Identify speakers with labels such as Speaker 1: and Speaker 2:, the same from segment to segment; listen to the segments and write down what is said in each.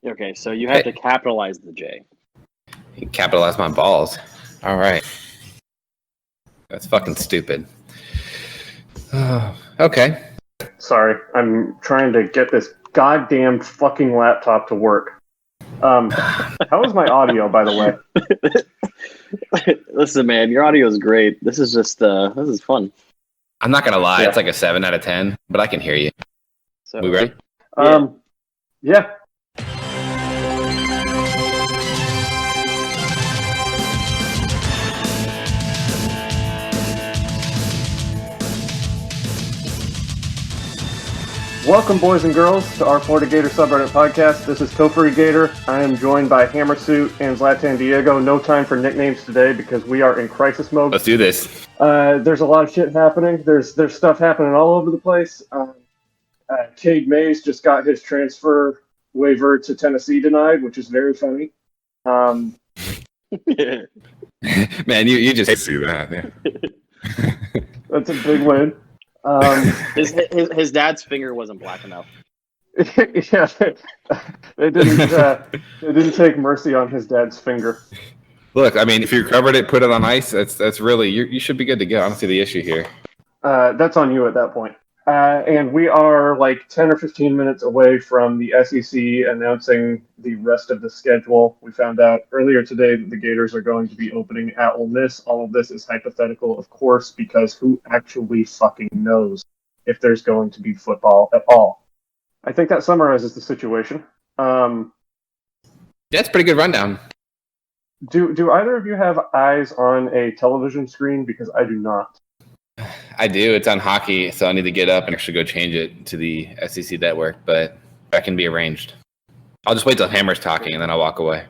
Speaker 1: Okay, so you have to capitalize the J.
Speaker 2: You capitalize my balls. All right. That's fucking stupid. Okay.
Speaker 3: Sorry, I'm trying to get this goddamn fucking laptop to work. How is my audio, by the way?
Speaker 1: Listen, man, your audio is great. This is just this is fun.
Speaker 2: I'm not gonna lie, it's like a 7 out of 10, but I can hear you.
Speaker 1: So
Speaker 2: We ready?
Speaker 3: Yeah. Welcome, boys and girls, to our Florida Gator subreddit podcast. This is Tophery Gator. I am joined by Hammersuit and Zlatan Diego. No time for nicknames today because we are in crisis mode.
Speaker 2: Let's do this.
Speaker 3: There's a lot of shit happening. There's stuff happening all over the place. Cade Mays just got his transfer waiver to Tennessee denied, which is very funny.
Speaker 2: Man, you just see that. Yeah.
Speaker 3: That's a big win.
Speaker 1: His dad's finger wasn't black enough.
Speaker 3: Yeah, they didn't take mercy on his dad's finger.
Speaker 2: Look, I mean, if you recovered it, put it on ice. That's really you should be good to go. I don't see the issue here.
Speaker 3: That's on you at that point. And we are like 10 or 15 minutes away from the SEC announcing the rest of the schedule. We found out earlier today that the Gators are going to be opening at Ole Miss. All of this is hypothetical, of course, because who actually fucking knows if there's going to be football at all? I think that summarizes the situation.
Speaker 2: That's a pretty good rundown.
Speaker 3: Do either of you have eyes on a television screen? Because I do not.
Speaker 2: I do. It's on hockey, so I need to get up and actually go change it to the SEC network, but that can be arranged. I'll just wait till Hammer's talking, and then I'll walk away.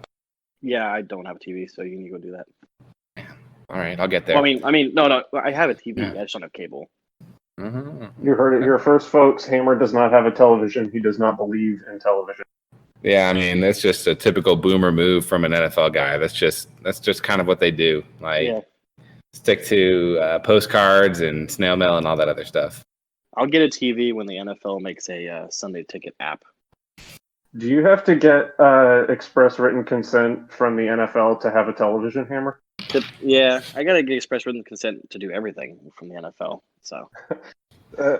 Speaker 1: Yeah, I don't have a TV, so you can go do that.
Speaker 2: All right, I'll get there.
Speaker 1: Well, I mean, no, I have a TV. I just don't have cable.
Speaker 2: Mm-hmm.
Speaker 3: You heard it here first, folks. Hammer does not have a television. He does not believe in television.
Speaker 2: Yeah, I mean, that's just a typical boomer move from an NFL guy. That's just kind of what they do. Stick to postcards and snail mail and all that other stuff.
Speaker 1: I'll get a TV when the NFL makes a Sunday ticket app.
Speaker 3: Do you have to get express written consent from the NFL to have a television, Hammer?
Speaker 1: Yeah, I gotta get express written consent to do everything from the NFL. So,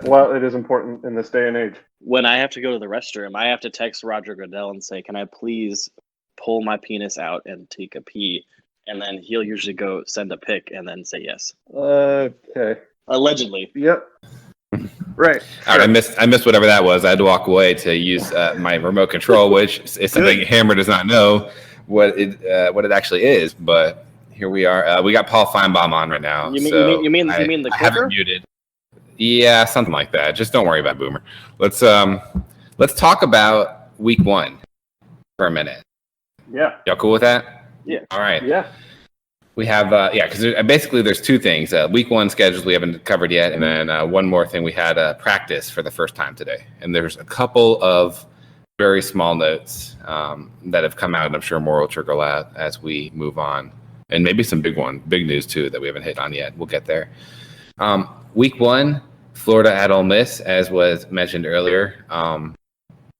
Speaker 3: well, it is important in this day and age.
Speaker 1: When I have to go to the restroom, I have to text Roger Goodell and say, "Can I please pull my penis out and take a pee?" And then he'll usually go send a pic and then say yes.
Speaker 3: Okay.
Speaker 1: Allegedly.
Speaker 3: Yep. Right.
Speaker 2: All right, I missed whatever that was. I had to walk away to use my remote control, which is something Hammer does not know what it actually is. But here we are. We got Paul Feinbaum on right now.
Speaker 1: You mean the
Speaker 2: I have it muted. Yeah, something like that. Just don't worry about Boomer. Let's talk about week 1 for a minute.
Speaker 3: Yeah.
Speaker 2: Y'all cool with that?
Speaker 1: Yeah.
Speaker 2: All right.
Speaker 3: Yeah.
Speaker 2: We have, because basically there's 2 things. Week 1 schedules we haven't covered yet, and then one more thing. We had practice for the first time today. And there's a couple of very small notes that have come out, and I'm sure more will trickle out as we move on. And maybe some big news too that we haven't hit on yet. We'll get there. Week 1, Florida at Ole Miss, as was mentioned earlier.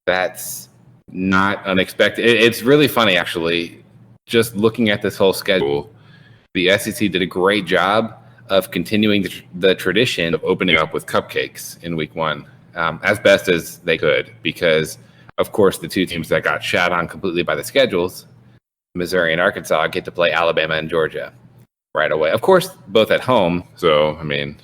Speaker 2: That's not unexpected. It's really funny, actually. Just looking at this whole schedule, the SEC did a great job of continuing the tradition of opening up with cupcakes in week 1 as best as they could, because, of course, the 2 teams that got shot on completely by the schedules, Missouri and Arkansas, get to play Alabama and Georgia right away. Of course, both at home, so, I mean,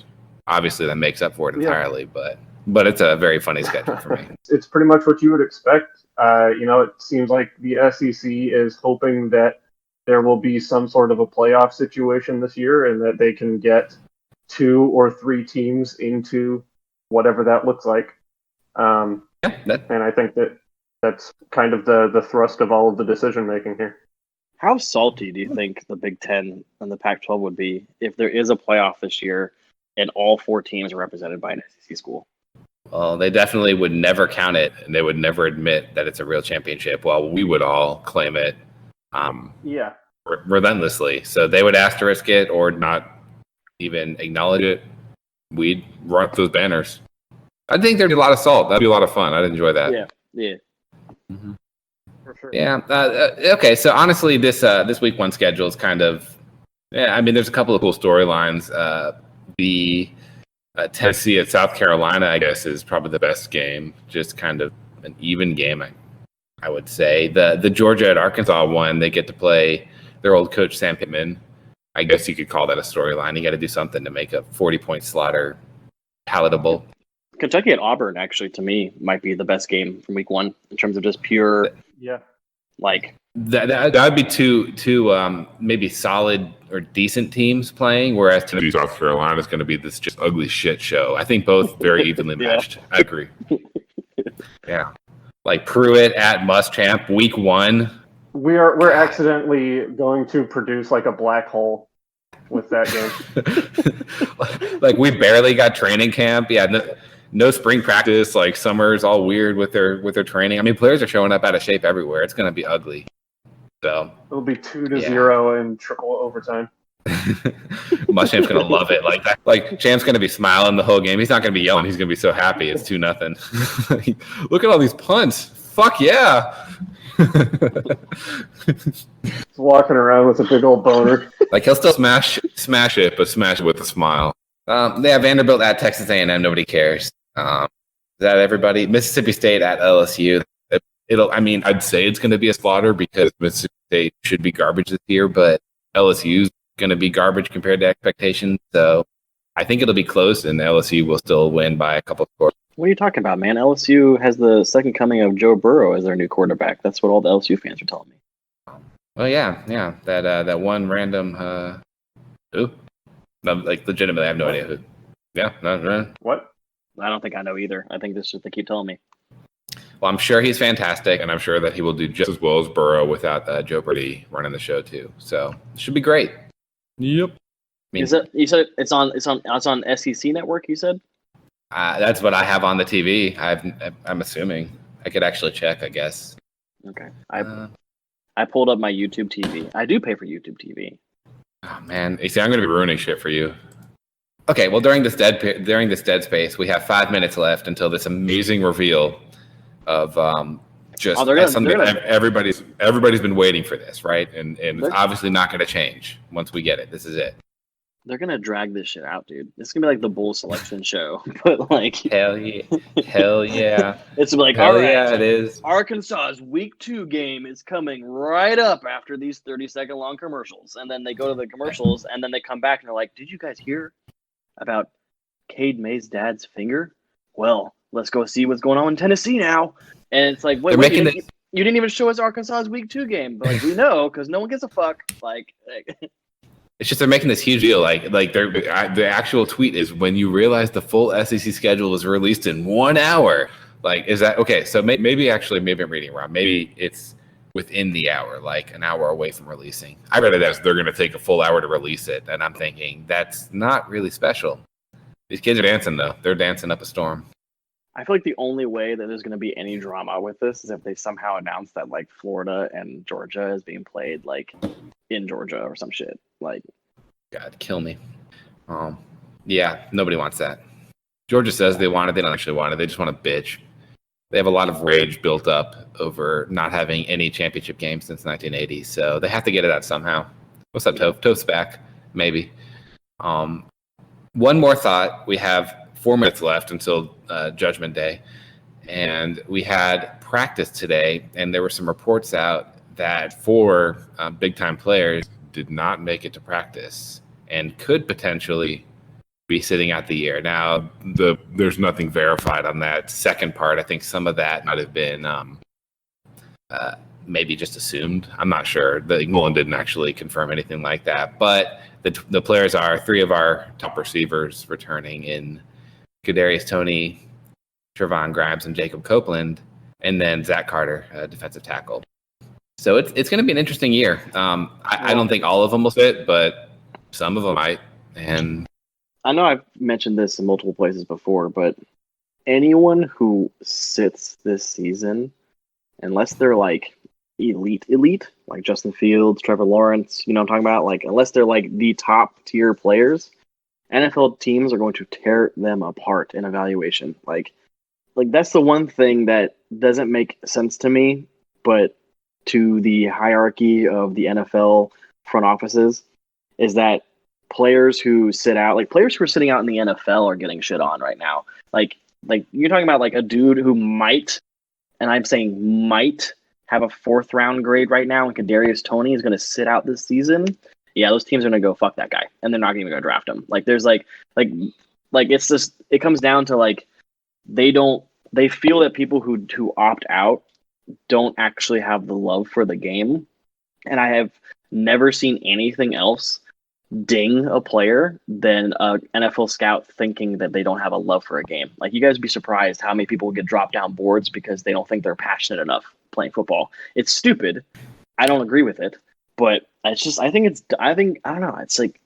Speaker 2: obviously that makes up for it entirely, but it's a very funny schedule for me.
Speaker 3: It's pretty much what you would expect. It seems like the SEC is hoping that there will be some sort of a playoff situation this year and that they can get 2 or 3 teams into whatever that looks like. And I think that's kind of the thrust of all of the decision making here.
Speaker 1: How salty do you think the Big Ten and the Pac-12 would be if there is a playoff this year and all 4 teams are represented by an SEC school?
Speaker 2: Well, they definitely would never count it, and they would never admit that it's a real championship, while we would all claim it relentlessly. So they would asterisk it or not even acknowledge it. We'd run up those banners. I think there'd be a lot of salt. That'd be a lot of fun. I'd enjoy that.
Speaker 1: Yeah.
Speaker 3: for sure.
Speaker 2: Yeah. Okay. So honestly, this week one schedule is kind of, yeah. I mean, there's a couple of cool storylines. The Tennessee at South Carolina, I guess, is probably the best game. Just kind of an even game, I would say. The Georgia at Arkansas one, they get to play their old coach Sam Pittman. I guess you could call that a storyline. You got to do something to make a 40-point slaughter palatable.
Speaker 1: Kentucky at Auburn, actually, to me, might be the best game from week one in terms of just pure, like.
Speaker 2: That would be two maybe solid or decent teams playing, whereas Tennessee South Carolina is going to be this just ugly shit show. I think both very evenly matched. I agree. Yeah, like Pruitt at Muschamp, week one.
Speaker 3: We're accidentally going to produce like a black hole with that
Speaker 2: game. Like we barely got training camp. Yeah, no spring practice. Like summer's all weird with their training. I mean, players are showing up out of shape everywhere. It's going to be ugly. So
Speaker 3: it'll be 2-0 in triple overtime.
Speaker 2: Muschamp's going to love it. Like that. Like Champ's going to be smiling the whole game. He's not going to be yelling. He's going to be so happy. It's 2-0. Look at all these punts. Fuck yeah.
Speaker 3: He's walking around with a big old boner.
Speaker 2: Like he'll still smash it, but smash it with a smile. They have Vanderbilt at Texas A&M. Nobody cares. Is that everybody? Mississippi State at LSU. I'd say it's going to be a slaughter because Mississippi State should be garbage this year, but LSU's going to be garbage compared to expectations. So I think it'll be close, and LSU will still win by a couple of scores.
Speaker 1: What are you talking about, man? LSU has the second coming of Joe Burrow as their new quarterback. That's what all the LSU fans are telling me.
Speaker 2: Well, yeah. That one random who? No, like legitimately, I have no idea who. Yeah, no.
Speaker 3: What?
Speaker 1: I don't think I know either. I think this is what they keep telling me.
Speaker 2: Well, I'm sure he's fantastic, and I'm sure that he will do just as well as Burrow without Joe Brady running the show too. So it should be great. Yep.
Speaker 1: You said it's on SEC Network? You said.
Speaker 2: That's what I have on the TV. I'm assuming I could actually check. I guess.
Speaker 1: Okay. I pulled up my YouTube TV. I do pay for YouTube TV.
Speaker 2: Oh man, you see, I'm going to be ruining shit for you. Okay, well during this dead space, we have 5 minutes left until this amazing reveal of everybody's been waiting for this, right? And it's obviously not going to change once we get it. This is it.
Speaker 1: They're gonna drag this shit out, dude. It's gonna be like the bull selection show, but like
Speaker 2: hell yeah.
Speaker 1: It's like
Speaker 2: hell
Speaker 1: all right,
Speaker 2: yeah, it is.
Speaker 1: Arkansas's week 2 game is coming right up after these 30-second long commercials, and then they go to the commercials, and then they come back and they're like, "Did you guys hear about Cade May's dad's finger? Well, let's go see what's going on in Tennessee now." And it's like, wait, you didn't even show us Arkansas's week 2 game, but like we know because no one gives a fuck. Like
Speaker 2: it's just they're making this huge deal. Like the actual tweet is when you realize the full SEC schedule is released in 1 hour. Like, is that okay? So maybe I'm reading it wrong. Maybe it's within the hour, like an hour away from releasing. I read it as they're going to take a full hour to release it, and I'm thinking that's not really special. These kids are dancing though; they're dancing up a storm.
Speaker 1: I feel like the only way that there's going to be any drama with this is if they somehow announce that like Florida and Georgia is being played like in Georgia or some shit. Like,
Speaker 2: God, kill me. Yeah, nobody wants that. Georgia says they want it. They don't actually want it. They just want to bitch. They have a lot of rage built up over not having any championship games since 1980, so they have to get it out somehow. What's up, Toph? Toph's back, maybe. One more thought. We have 4 minutes left until Judgment Day, and we had practice today, and there were some reports out that 4 big-time players did not make it to practice and could potentially be sitting out the year. Now, there's nothing verified on that second part. I think some of that might have been maybe just assumed. I'm not sure. Mullen didn't actually confirm anything like that, but the players are 3 of our top receivers returning in Kadarius Toney, Trevon Grimes, and Jacob Copeland, and then Zach Carter, defensive tackle. So it's going to be an interesting year. I don't think all of them will fit, but some of them might. And
Speaker 1: I know I've mentioned this in multiple places before, but anyone who sits this season, unless they're like elite, like Justin Fields, Trevor Lawrence, you know what I'm talking about? Like, unless they're like the top tier players, NFL teams are going to tear them apart in evaluation. Like that's the one thing that doesn't make sense to me, but to the hierarchy of the NFL front offices is that players who sit out, like players who are sitting out in the NFL, are getting shit on right now. Like you're talking about like a dude who might, and I'm saying might, have a 4th round grade right now, and Kadarius Toney is going to sit out this season. Yeah, those teams are going to go fuck that guy, and they're not even going to draft him. Like there's like it's just, it comes down to like they feel that people who opt out don't actually have the love for the game, and I have never seen anything else ding a player than a NFL scout thinking that they don't have a love for a game. Like, you guys would be surprised how many people get dropped down boards because they don't think they're passionate enough playing football. It's stupid. I don't agree with it, but it's just, I don't know. It's like,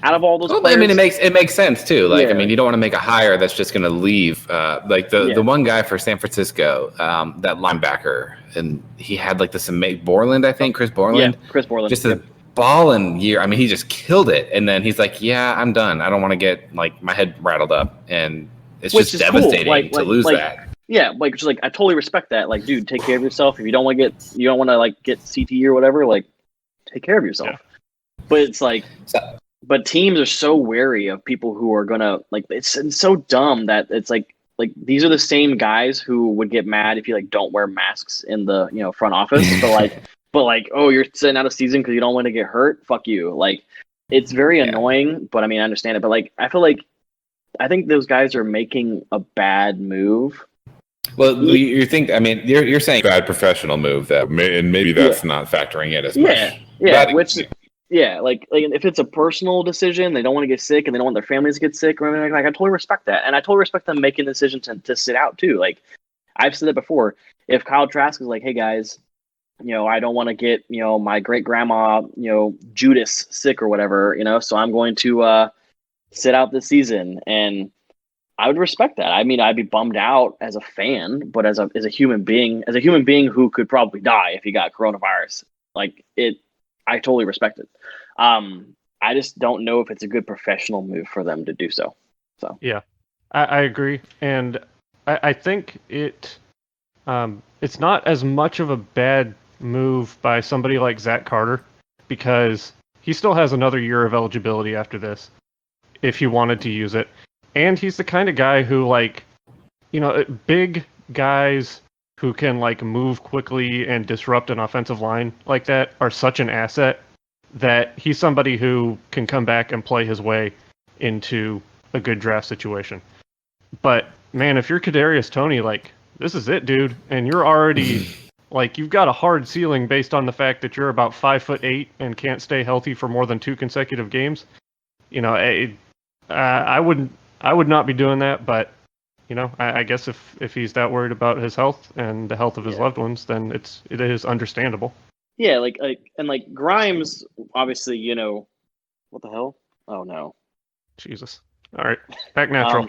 Speaker 1: out of all those players,
Speaker 2: I mean, it makes sense too. Like,
Speaker 1: yeah.
Speaker 2: I mean, you don't want to make a hire that's just going to leave. Like the one guy for San Francisco, that linebacker, and he had like this amazing Borland, I think, Chris Borland.
Speaker 1: Yeah, Chris Borland.
Speaker 2: Just a balling year. I mean, he just killed it. And then he's like, "Yeah, I'm done. I don't want to get like my head rattled up." And it's just devastating to lose that.
Speaker 1: Yeah, like just like I totally respect that. Like, dude, take care of yourself. If you don't want to like get CTE or whatever, like take care of yourself. Yeah. But it's like. But teams are so wary of people who are gonna like. It's so dumb that it's like these are the same guys who would get mad if you like don't wear masks in the front office. but like oh, you're sitting out a season because you don't want to get hurt. Fuck you. Like, it's very annoying. But I mean, I understand it. But like, I think those guys are making a bad move.
Speaker 2: Well, you think? I mean, you're saying bad professional move and maybe that's not factoring in as much.
Speaker 1: Yeah, yeah, like if it's a personal decision, they don't want to get sick and they don't want their families to get sick or anything, like I totally respect that. And I totally respect them making the decision to sit out too. Like, I've said it before. If Kyle Trask is like, hey guys, I don't want to get, my great grandma, Judas sick or whatever, so I'm going to sit out this season, and I would respect that. I mean, I'd be bummed out as a fan, but as a human being who could probably die if he got coronavirus, I totally respect it. I just don't know if it's a good professional move for them to do so. So
Speaker 4: yeah, I agree, and I think it's not as much of a bad move by somebody like Zach Carter, because he still has another year of eligibility after this if he wanted to use it, and he's the kind of guy who, like, big guys who can like move quickly and disrupt an offensive line like that are such an asset that he's somebody who can come back and play his way into a good draft situation. But man, if you're Kadarius Toney, like, this is it, dude, and you're already like, you've got a hard ceiling based on the fact that you're about 5'8" and can't stay healthy for more than 2 consecutive games. I would not be doing that, but I guess if he's that worried about his health and the health of his loved ones, then it is understandable.
Speaker 1: Yeah, like Grimes, obviously, what the hell? Oh no,
Speaker 4: Jesus! All right, back natural.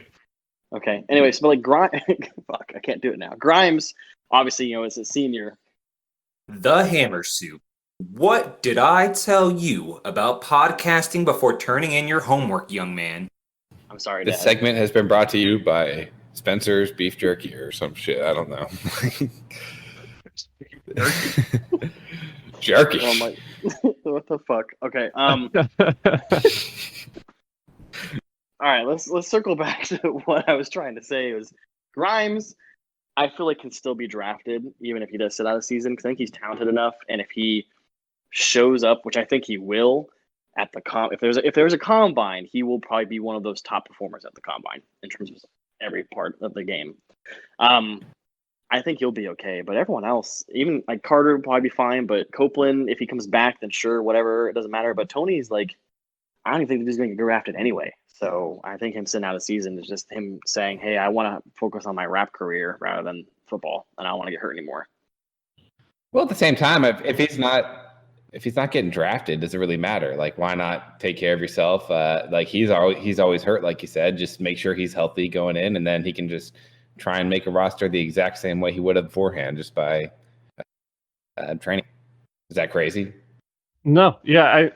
Speaker 1: Okay. Anyways, but like Grimes, fuck, I can't do it now. Grimes, obviously, is a senior.
Speaker 5: The Hammer Soup. What did I tell you about podcasting before turning in your homework, young man?
Speaker 1: I'm sorry.
Speaker 2: This segment has been brought to you by Spencer's Beef Jerky or some shit. I don't know. Jerky.
Speaker 1: Oh my! What the fuck? Okay. All right. Let's circle back to what I was trying to say. It was Grimes. I feel like can still be drafted even if he does sit out a season, because I think he's talented enough, and if he shows up, which I think he will, at the if there's a combine, he will probably be one of those top performers at the combine in terms of every part of the game. I think he'll be okay, but everyone else, even like Carter, will probably be fine. But Copeland, if he comes back, then sure, whatever, it doesn't matter. But Toney's like, I don't even think he's going to get drafted anyway. So I think him sitting out a season is just him saying, "Hey, I want to focus on my rap career rather than football, and I don't want to get hurt anymore."
Speaker 2: Well, at the same time, if he's not getting drafted, does it really matter? Like, why not take care of yourself? Like, he's always hurt, like you said. Just make sure he's healthy going in, and then he can just try and make a roster the exact same way he would have beforehand, just by training. Is that crazy?
Speaker 4: No, yeah,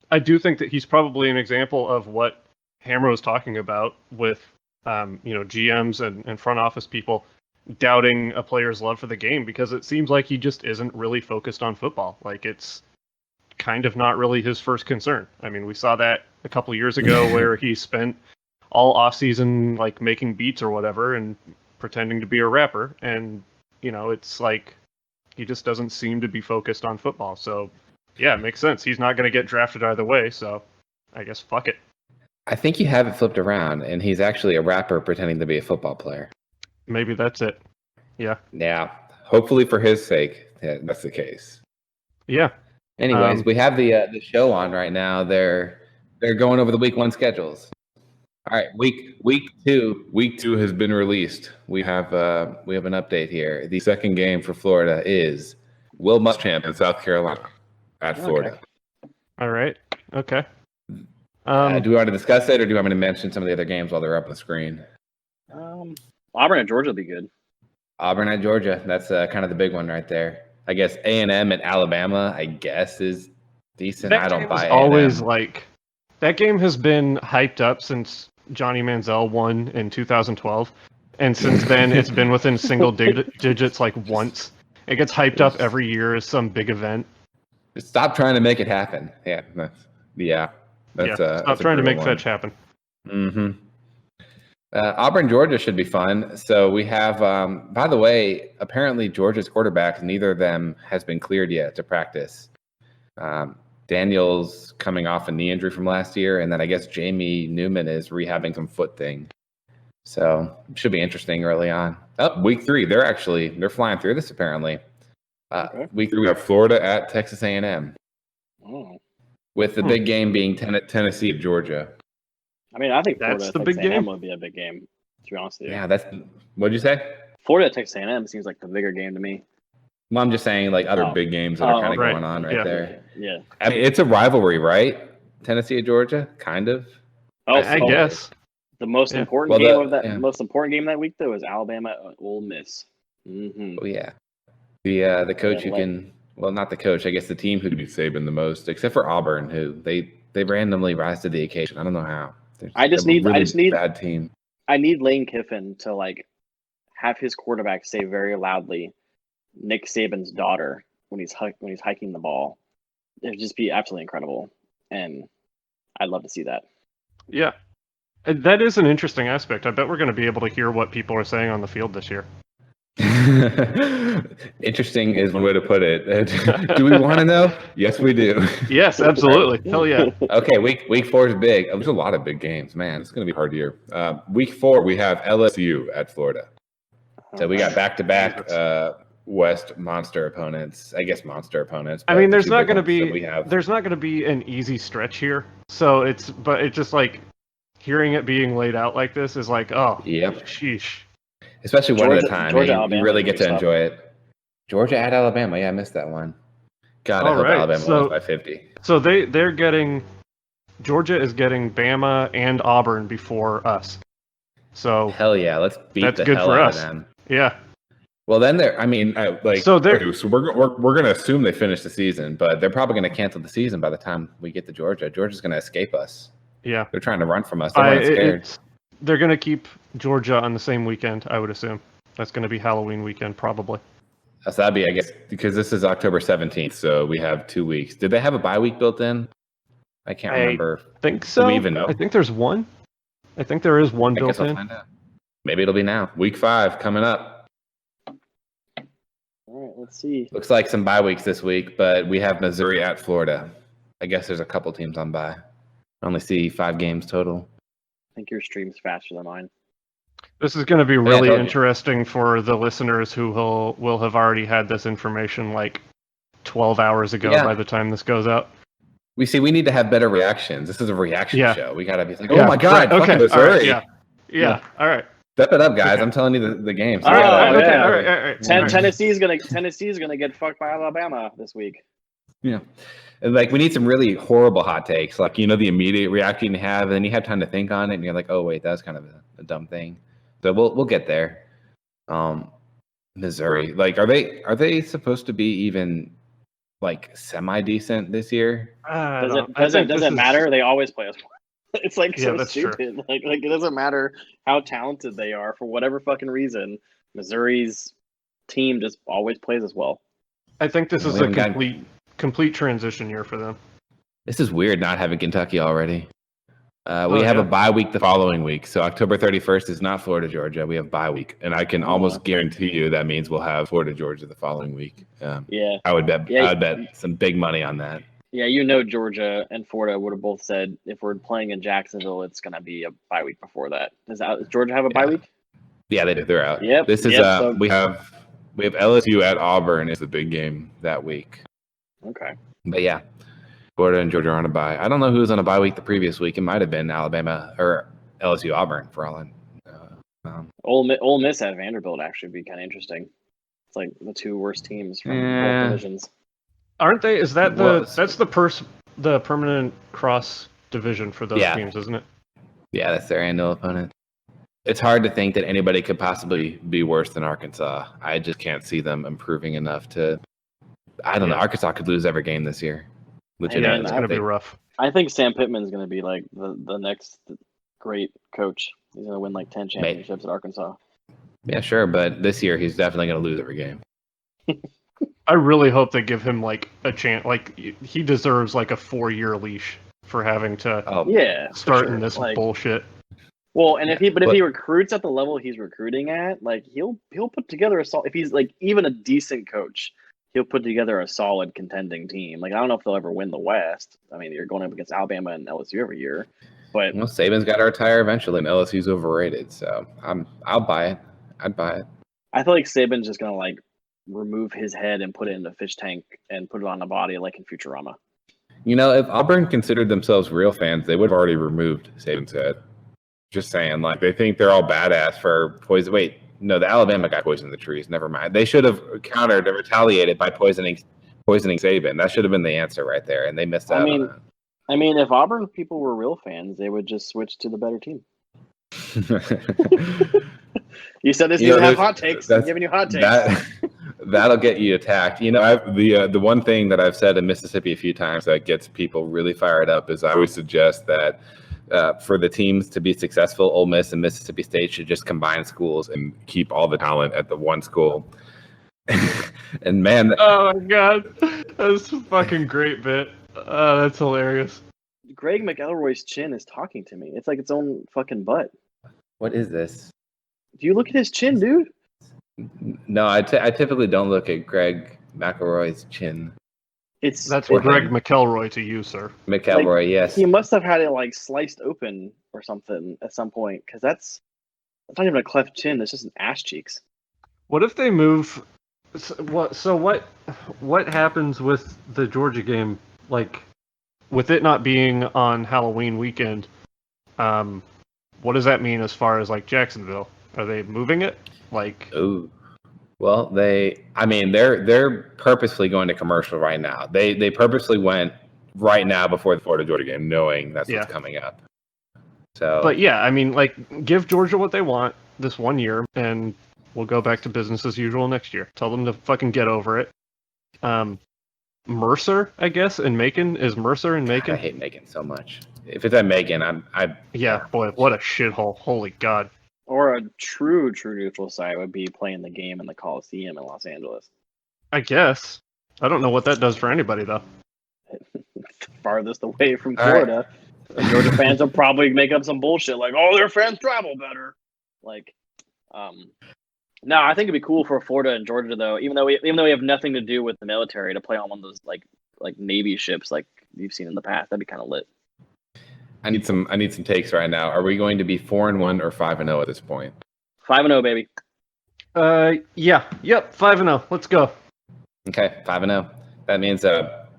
Speaker 4: I do think that he's probably an example of what Hammer was talking about with GMs and front office people doubting a player's love for the game, because it seems like he just isn't really focused on football. Like, it's kind of not really his first concern. I mean, we saw that a couple years ago where he spent all offseason like making beats or whatever and pretending to be a rapper, and it's like he just doesn't seem to be focused on football. So yeah, it makes sense. He's not going to get drafted either way, so I guess fuck it.
Speaker 2: I think you have it flipped around, and he's actually a rapper pretending to be a football player.
Speaker 4: Maybe that's it. Yeah.
Speaker 2: Yeah. Hopefully for his sake, that's the case.
Speaker 4: Yeah.
Speaker 2: Anyways, we have the show on right now. They're going over the week 1 schedules. All right, week two has been released. We have an update here. The second game for Florida is Will Muschamp in South Carolina at Florida.
Speaker 1: Okay.
Speaker 4: All right. Okay.
Speaker 2: Do we want to discuss it, or do you want me to mention some of the other games while they're up on the screen?
Speaker 1: Auburn and Georgia will be good.
Speaker 2: Auburn at Georgia. That's kind of the big one right there. I guess A&M and Alabama, I guess, is decent. I don't buy it.
Speaker 4: Always like that game has been hyped up since Johnny Manziel won in 2012, and since then it's been within single digits like once. It gets hyped up every year as some big event.
Speaker 2: Just stop trying to make it happen.
Speaker 4: Stop trying to make fetch happen.
Speaker 2: Mm-hmm. Auburn, Georgia should be fun. So we have, by the way, apparently Georgia's quarterbacks, neither of them has been cleared yet to practice. Daniel's coming off a knee injury from last year, and then I guess Jamie Newman is rehabbing some foot thing. So it should be interesting early on. Week 3, they're flying through this apparently.
Speaker 1: Okay.
Speaker 2: Week 3, we have Florida at Texas A&M.
Speaker 1: Oh.
Speaker 2: With the big game being Tennessee at Georgia.
Speaker 1: I mean, I think
Speaker 4: That's
Speaker 1: Florida
Speaker 4: the
Speaker 1: Texas
Speaker 4: big
Speaker 1: A&M
Speaker 4: game?
Speaker 1: would be a big game, to be honest with you.
Speaker 2: Yeah, what'd you say?
Speaker 1: Florida Texas A&M seems like the bigger game to me.
Speaker 2: Well, I'm just saying, like, other big games that are kind of
Speaker 4: right.
Speaker 2: going on
Speaker 4: Yeah.
Speaker 2: there.
Speaker 1: Yeah.
Speaker 2: I mean, it's a rivalry, right? Tennessee at Georgia, kind of.
Speaker 4: I guess.
Speaker 1: The most
Speaker 4: Yeah.
Speaker 1: important most important game that week though is Alabama Ole Miss. Mm-hmm.
Speaker 2: Oh yeah, the coach who can, well, not the coach, I guess the team who can be Saban the most, except for Auburn, who they randomly rise to the occasion. I don't know how.
Speaker 1: I just need
Speaker 2: bad team.
Speaker 1: I need Lane Kiffin to like have his quarterback say very loudly Nick Saban's daughter when he's hiking the ball. It would just be absolutely incredible, and I'd love to see that.
Speaker 4: Yeah. That is an interesting aspect. I bet we're going to be able to hear what people are saying on the field this year.
Speaker 2: Interesting is one way to put it. Do we want to know? Yes, we do.
Speaker 4: Yes, absolutely. Hell yeah.
Speaker 2: Okay, week 4 is big. There's a lot of big games, man. It's going to be a hard year. Week 4, we have LSU at Florida. So we got back-to-back West monster opponents. I guess monster opponents.
Speaker 4: I mean, there's not going to be an easy stretch here. So it's just like hearing it being laid out like this is like, oh,
Speaker 2: yep.
Speaker 4: Sheesh.
Speaker 2: Especially one at a time. You really get to
Speaker 1: stuff.
Speaker 2: enjoy it. Georgia at Alabama. Yeah, I missed that one. God, I hope Alabama wins by 50.
Speaker 4: So Georgia is getting Bama and Auburn before us. So
Speaker 2: hell yeah, let's beat the hell out of them.
Speaker 4: Yeah.
Speaker 2: Well, then we're going to assume they finish the season, but they're probably going to cancel the season by the time we get to Georgia. Georgia's going to escape us.
Speaker 4: Yeah.
Speaker 2: They're trying to run from us. They're scared.
Speaker 4: They're going to keep Georgia on the same weekend, I would assume. That's going to be Halloween weekend, probably.
Speaker 2: So that'd be, I guess, because this is October 17th, so we have 2 weeks. Did they have a bye week built in? I can't remember.
Speaker 4: I think so.
Speaker 2: Do we even know?
Speaker 4: I think there's one. I think there is one built in.
Speaker 2: I'll find out. Maybe it'll be now. Week 5 coming up.
Speaker 1: All right, let's see.
Speaker 2: Looks like some bye weeks this week, but we have Missouri at Florida. I guess there's a couple teams on bye. I only see 5 games total.
Speaker 1: I think your stream's faster than mine.
Speaker 4: This is going to be really interesting for the listeners who will have already had this information like 12 hours ago by the time this goes out.
Speaker 2: We need to have better reactions. This is a reaction show. We got to be like,
Speaker 4: oh
Speaker 2: my God,
Speaker 4: okay.
Speaker 2: Missouri.
Speaker 4: Right, yeah. All right.
Speaker 2: Step it up, guys. Okay. I'm telling you the games.
Speaker 4: All right.
Speaker 1: Tennessee's gonna get fucked by Alabama this week.
Speaker 2: Yeah. And we need some really horrible hot takes, the immediate reaction you have, and then you have time to think on it, and you're like, oh wait, that's kind of a dumb thing. So we'll get there. Missouri, are they supposed to be even semi decent this year?
Speaker 1: Does it matter? They always play us. It's so
Speaker 4: that's
Speaker 1: stupid.
Speaker 4: True.
Speaker 1: Like it doesn't matter how talented they are for whatever fucking reason. Missouri's team just always plays as well.
Speaker 4: I think this
Speaker 2: Yeah,
Speaker 4: is
Speaker 2: we
Speaker 4: a
Speaker 2: haven't got-
Speaker 4: complete transition year for them.
Speaker 2: This is weird not having Kentucky already. We
Speaker 4: Oh,
Speaker 2: have
Speaker 4: yeah.
Speaker 2: a bye week the following week. So October 31st is not Florida, Georgia. We have bye week. And I can almost guarantee you that means we'll have Florida, Georgia the following week.
Speaker 1: Yeah.
Speaker 2: I would bet
Speaker 1: Yeah.
Speaker 2: some big money on that.
Speaker 1: Yeah, Georgia and Florida would have both said if we're playing in Jacksonville, it's going to be a bye week before that. Does Georgia have a bye week?
Speaker 2: Yeah, they do. They're out.
Speaker 1: Yep.
Speaker 2: This is
Speaker 1: so-
Speaker 2: we have LSU at Auburn is the big game that week.
Speaker 1: Okay.
Speaker 2: But yeah, Florida and Georgia are on a bye. I don't know who was on a bye week the previous week. It might have been Alabama or LSU Auburn for all I
Speaker 1: Ole Miss at Vanderbilt actually would be kind of interesting. It's like the two worst teams from both divisions.
Speaker 4: Aren't they? Is that
Speaker 2: Was.
Speaker 4: that's the permanent cross division for those teams, isn't it?
Speaker 2: Yeah, that's their annual opponent. It's hard to think that anybody could possibly be worse than Arkansas. I just can't see them improving enough to. I don't know. Arkansas could lose every game this year.
Speaker 4: Yeah, it's going to be rough.
Speaker 1: I think Sam Pittman's going to be like the next great coach. He's going to win like 10 championships at Arkansas.
Speaker 2: Yeah, sure, but this year he's definitely going to lose every game.
Speaker 4: I really hope they give him like a chance. Like he deserves like a 4-year leash for having to start in this bullshit.
Speaker 1: Well, and if he recruits at the level he's recruiting at, like he'll put together if he's like even a decent coach, he'll put together a solid contending team. Like I don't know if they'll ever win the West. I mean, you're going up against Alabama and LSU every year, but
Speaker 2: Saban's got to retire eventually, and LSU's overrated. So I'll buy it. I'd buy it.
Speaker 1: I feel like Saban's just gonna like remove his head and put it in a fish tank and put it on a body like in Futurama.
Speaker 2: You know, if Auburn considered themselves real fans, they would have already removed Saban's head. Just saying, like they think they're all badass for poison. Wait, no, the Alabama guy poisoned the trees. Never mind. They should have countered or retaliated by poisoning Saban. That should have been the answer right there, and they missed out on that.
Speaker 1: I mean, if Auburn people were real fans, they would just switch to the better team. You said this. You have hot takes. I'm giving you hot takes.
Speaker 2: That'll get you attacked. You know, the one thing that I've said in Mississippi a few times that gets people really fired up is I always suggest that for the teams to be successful, Ole Miss and Mississippi State should just combine schools and keep all the talent at the one school. And man,
Speaker 4: oh my god, that's a fucking great bit. That's hilarious.
Speaker 1: Greg McElroy's chin is talking to me. It's like its own fucking butt.
Speaker 2: What is this?
Speaker 1: Do you look at his chin, dude?
Speaker 2: No, I typically don't look at Greg McElroy's chin.
Speaker 4: That's Greg McElroy to you, sir.
Speaker 2: McElroy, yes.
Speaker 1: He must have had it like sliced open or something at some point, because that's not even a cleft chin. That's just an ass cheeks.
Speaker 4: What if they move? So what happens with the Georgia game? Like, with it not being on Halloween weekend, what does that mean as far as like Jacksonville? Are they moving it? Like,
Speaker 2: ooh. Well, they're purposely going to commercial right now. They purposely went right now before the Florida Georgia game, knowing that's what's coming up. So,
Speaker 4: but yeah, I mean, like, give Georgia what they want this 1 year, and we'll go back to business as usual next year. Tell them to fucking get over it. Mercer, I guess, and Macon is Mercer and Macon.
Speaker 2: I hate Macon so much. If it's at Macon,
Speaker 4: yeah, boy, what a shithole! Holy God.
Speaker 1: Or a true neutral site would be playing the game in the Coliseum in Los Angeles.
Speaker 4: I guess. I don't know what that does for anybody, though.
Speaker 1: Farthest away from Florida. Right. Georgia fans will probably make up some bullshit like, "Oh, their fans travel better." Like, no, I think it'd be cool for Florida and Georgia though. Even though we have nothing to do with the military, to play on one of those like Navy ships like you've seen in the past. That'd be kind of lit.
Speaker 2: I need some takes right now. Are we going to be 4-1 or 5-0 at this point?
Speaker 1: 5-0, baby.
Speaker 4: Yeah. Yep, 5-0. Let's go.
Speaker 2: Okay, 5-0. That means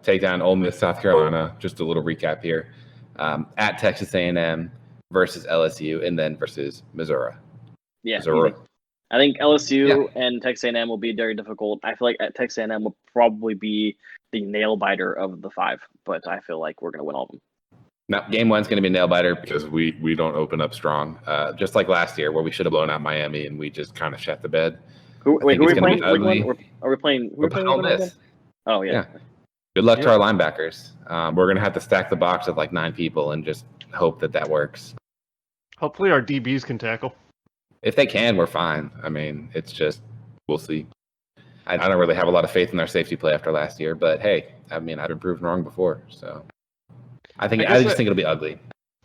Speaker 2: take down Ole Miss, South Carolina. Just a little recap here. At Texas A&M versus LSU, and then versus Missouri.
Speaker 1: Yeah.
Speaker 2: Missouri.
Speaker 1: I think LSU and Texas A&M will be very difficult. I feel like at Texas A&M will probably be the nail biter of the 5, but I feel like we're going to win all of them.
Speaker 2: Now, game 1's going to be a nail biter because we don't open up strong, just like last year where we should have blown out Miami and we just kind of shut the bed.
Speaker 1: Who are we playing? Are we playing?
Speaker 2: We're playing Ole Miss.
Speaker 1: Oh yeah.
Speaker 2: Good luck to our linebackers. We're going to have to stack the box of like 9 people and just hope that works.
Speaker 4: Hopefully our DBs can tackle.
Speaker 2: If they can, we're fine. I mean, it's just we'll see. I don't really have a lot of faith in their safety play after last year, but hey, I mean, I've been proven wrong before, so I just think it'll be ugly.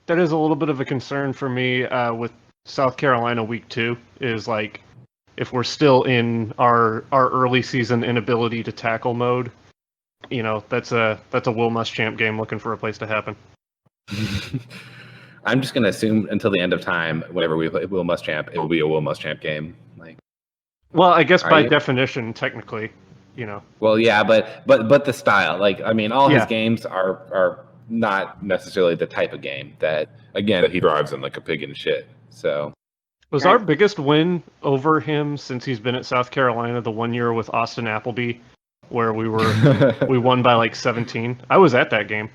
Speaker 4: That is a little bit of a concern for me with South Carolina week 2 is like if we're still in our early season inability to tackle mode, you know, that's a Will Muschamp game looking for a place to happen.
Speaker 2: I'm just gonna assume until the end of time, whenever we play Will Muschamp, it will be a Will Muschamp game. Like,
Speaker 4: well, I guess by definition, technically, you know.
Speaker 2: Well, yeah, but the style, like, I mean, all his
Speaker 4: Yeah.
Speaker 2: games are not necessarily the type of game that, again, he drives in like a pig in shit. So
Speaker 4: Was our biggest win over him since he's been at South Carolina the 1 year with Austin Appleby, where we won by like 17? I was at that game.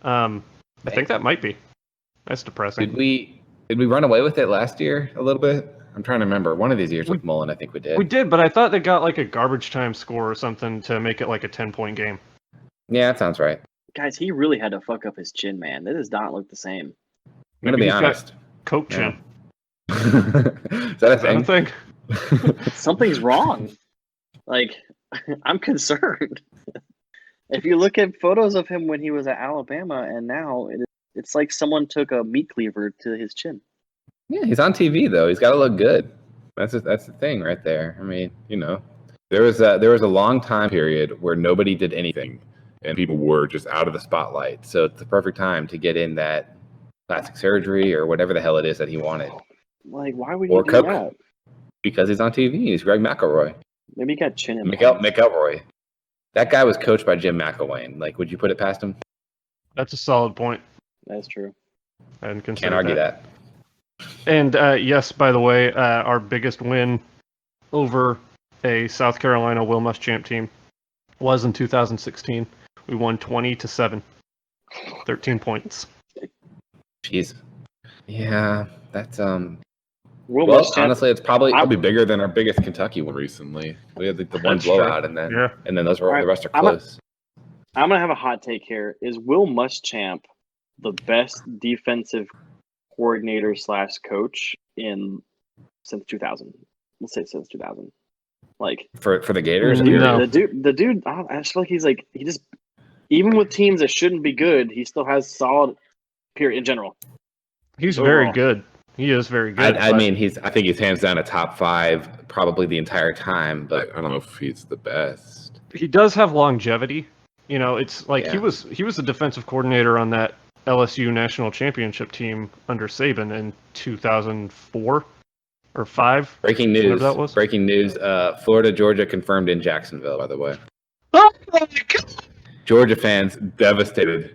Speaker 4: I think that might be. That's depressing.
Speaker 2: Did we run away with it last year a little bit? I'm trying to remember. One of these years with Mullen, I think we did.
Speaker 4: We did, but I thought they got like a garbage time score or something to make it like a 10-point game.
Speaker 2: Yeah, that sounds right.
Speaker 1: Guys, he really had to fuck up his chin, man. That does not look the same.
Speaker 2: I'm gonna be honest.
Speaker 4: Coke chin.
Speaker 2: Is that a thing?
Speaker 1: Something's wrong. Like, I'm concerned. If you look at photos of him when he was at Alabama and now, it's like someone took a meat cleaver to his chin.
Speaker 2: Yeah, he's on TV though. He's got to look good. That's the thing right there. I mean, you know, there was a long time period where nobody did anything and people were just out of the spotlight. So it's the perfect time to get in that plastic surgery or whatever the hell it is that he wanted.
Speaker 1: Like, why would you do that?
Speaker 2: Because he's on TV. He's Greg McElroy.
Speaker 1: Maybe he got chin implants.
Speaker 2: McElroy. That guy was coached by Jim McElwain. Like, would you put it past him?
Speaker 4: That's a solid point.
Speaker 1: That's true.
Speaker 4: I hadn't considered
Speaker 2: Can't argue that.
Speaker 4: And yes, by the way, our biggest win over a South Carolina Will Muschamp team was in 2016. We won 20-7, 13 points.
Speaker 2: Jeez. Yeah, that's
Speaker 1: Well,
Speaker 2: honestly, it's probably bigger than our biggest Kentucky one recently. We had the one blowout, and then those were the rest are close.
Speaker 1: I'm gonna have a hot take here. Is Will Muschamp the best defensive coordinator / coach since 2000? Let's say since 2000. Like
Speaker 2: for the Gators,
Speaker 4: no.
Speaker 1: the dude. I just feel like he just even with teams that shouldn't be good, he still has solid. Period in general.
Speaker 4: He's very good. He is very good.
Speaker 2: I mean, I think he's hands down a top 5 probably the entire time, but I don't know if he's the best.
Speaker 4: He does have longevity. You know, it's like he was a defensive coordinator on that LSU national championship team under Saban in 2004 or 5.
Speaker 2: Breaking news.
Speaker 4: That was.
Speaker 2: Breaking news. Florida, Georgia confirmed in Jacksonville, by the way.
Speaker 4: Oh my God.
Speaker 2: Georgia fans devastated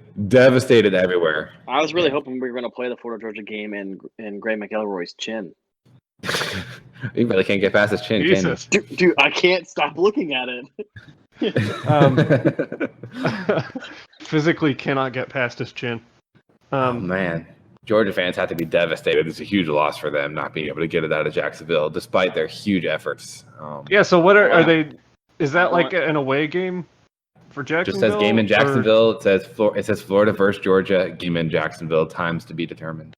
Speaker 2: everywhere.
Speaker 1: I was really hoping we were going to play the Florida Georgia game in Greg McElroy's chin.
Speaker 2: You really can't get past his chin,
Speaker 4: Jesus.
Speaker 2: can you?
Speaker 1: Dude, I can't stop looking at it.
Speaker 4: Physically cannot get past his chin.
Speaker 2: Oh man, Georgia fans have to be devastated. It's a huge loss for them not being able to get it out of Jacksonville, despite their huge efforts.
Speaker 4: Yeah. So what are they? Is that like an away game for Jacksonville?
Speaker 2: Just says game in Jacksonville. It says Florida versus Georgia. Game in Jacksonville. Times to be determined.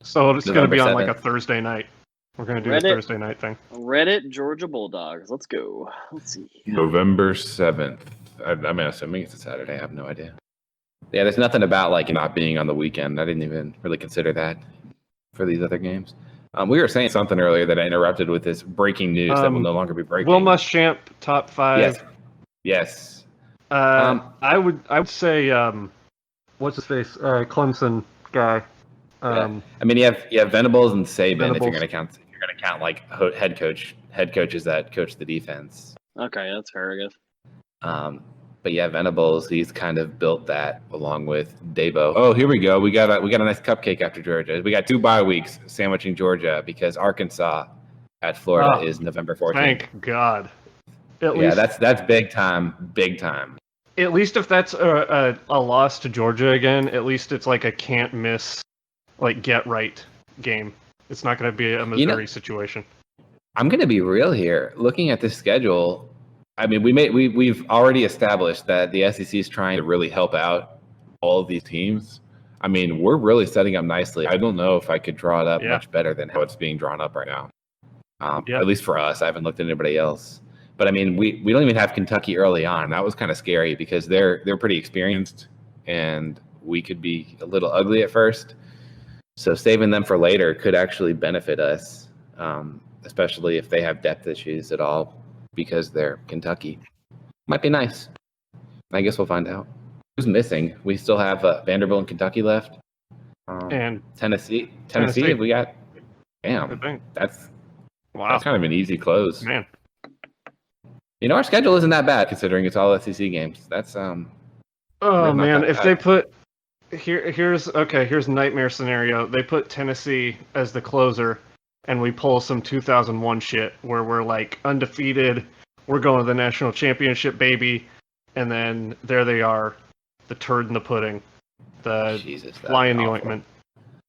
Speaker 4: So it's going to be on
Speaker 2: 7th.
Speaker 4: like a Thursday night. We're going to do a Thursday night thing.
Speaker 1: Reddit Georgia Bulldogs. Let's go. Let's see.
Speaker 2: November 7th. I'm assuming it's a Saturday. I have no idea. Yeah, there's nothing about like not being on the weekend. I didn't even really consider that for these other games. We were saying something earlier that I interrupted with this breaking news that will no longer be breaking.
Speaker 4: Will Muschamp top 5.
Speaker 2: Yes.
Speaker 4: I would say what's his face? Clemson guy.
Speaker 2: I mean, you have Venables and Saban.
Speaker 4: Venables.
Speaker 2: If you're going to count like head coaches that coach the defense.
Speaker 1: Okay, that's fair, I guess.
Speaker 2: But yeah, Venables, he's kind of built that along with Dabo. Oh, here we go. We got a nice cupcake after Georgia. We got 2 bye weeks sandwiching Georgia because Arkansas at Florida is November 14th.
Speaker 4: Thank God.
Speaker 2: That's big time. Big time.
Speaker 4: At least if that's a loss to Georgia again, at least it's like a can't miss, like get right game. It's not going to be a Missouri situation.
Speaker 2: I'm going to be real here. Looking at this schedule, I mean, we've already established that the SEC is trying to really help out all of these teams. I mean, we're really setting up nicely. I don't know if I could draw it up much better than how it's being drawn up right now. At least for us. I haven't looked at anybody else. But I mean, we don't even have Kentucky early on. That was kind of scary because they're pretty experienced, and we could be a little ugly at first. So saving them for later could actually benefit us, especially if they have depth issues at all because they're Kentucky. Might be nice. I guess we'll find out. Who's missing? We still have Vanderbilt and Kentucky left.
Speaker 4: And
Speaker 2: Tennessee.
Speaker 4: Tennessee.
Speaker 2: We got. Damn, that's kind of an easy close.
Speaker 4: Man.
Speaker 2: Our schedule isn't that bad considering it's all SEC games. That's
Speaker 4: Oh man, if they put here's nightmare scenario. They put Tennessee as the closer, and we pull some 2001 shit where we're like undefeated. We're going to the national championship, baby, and then there they are, the turd in the pudding, the fly in the ointment.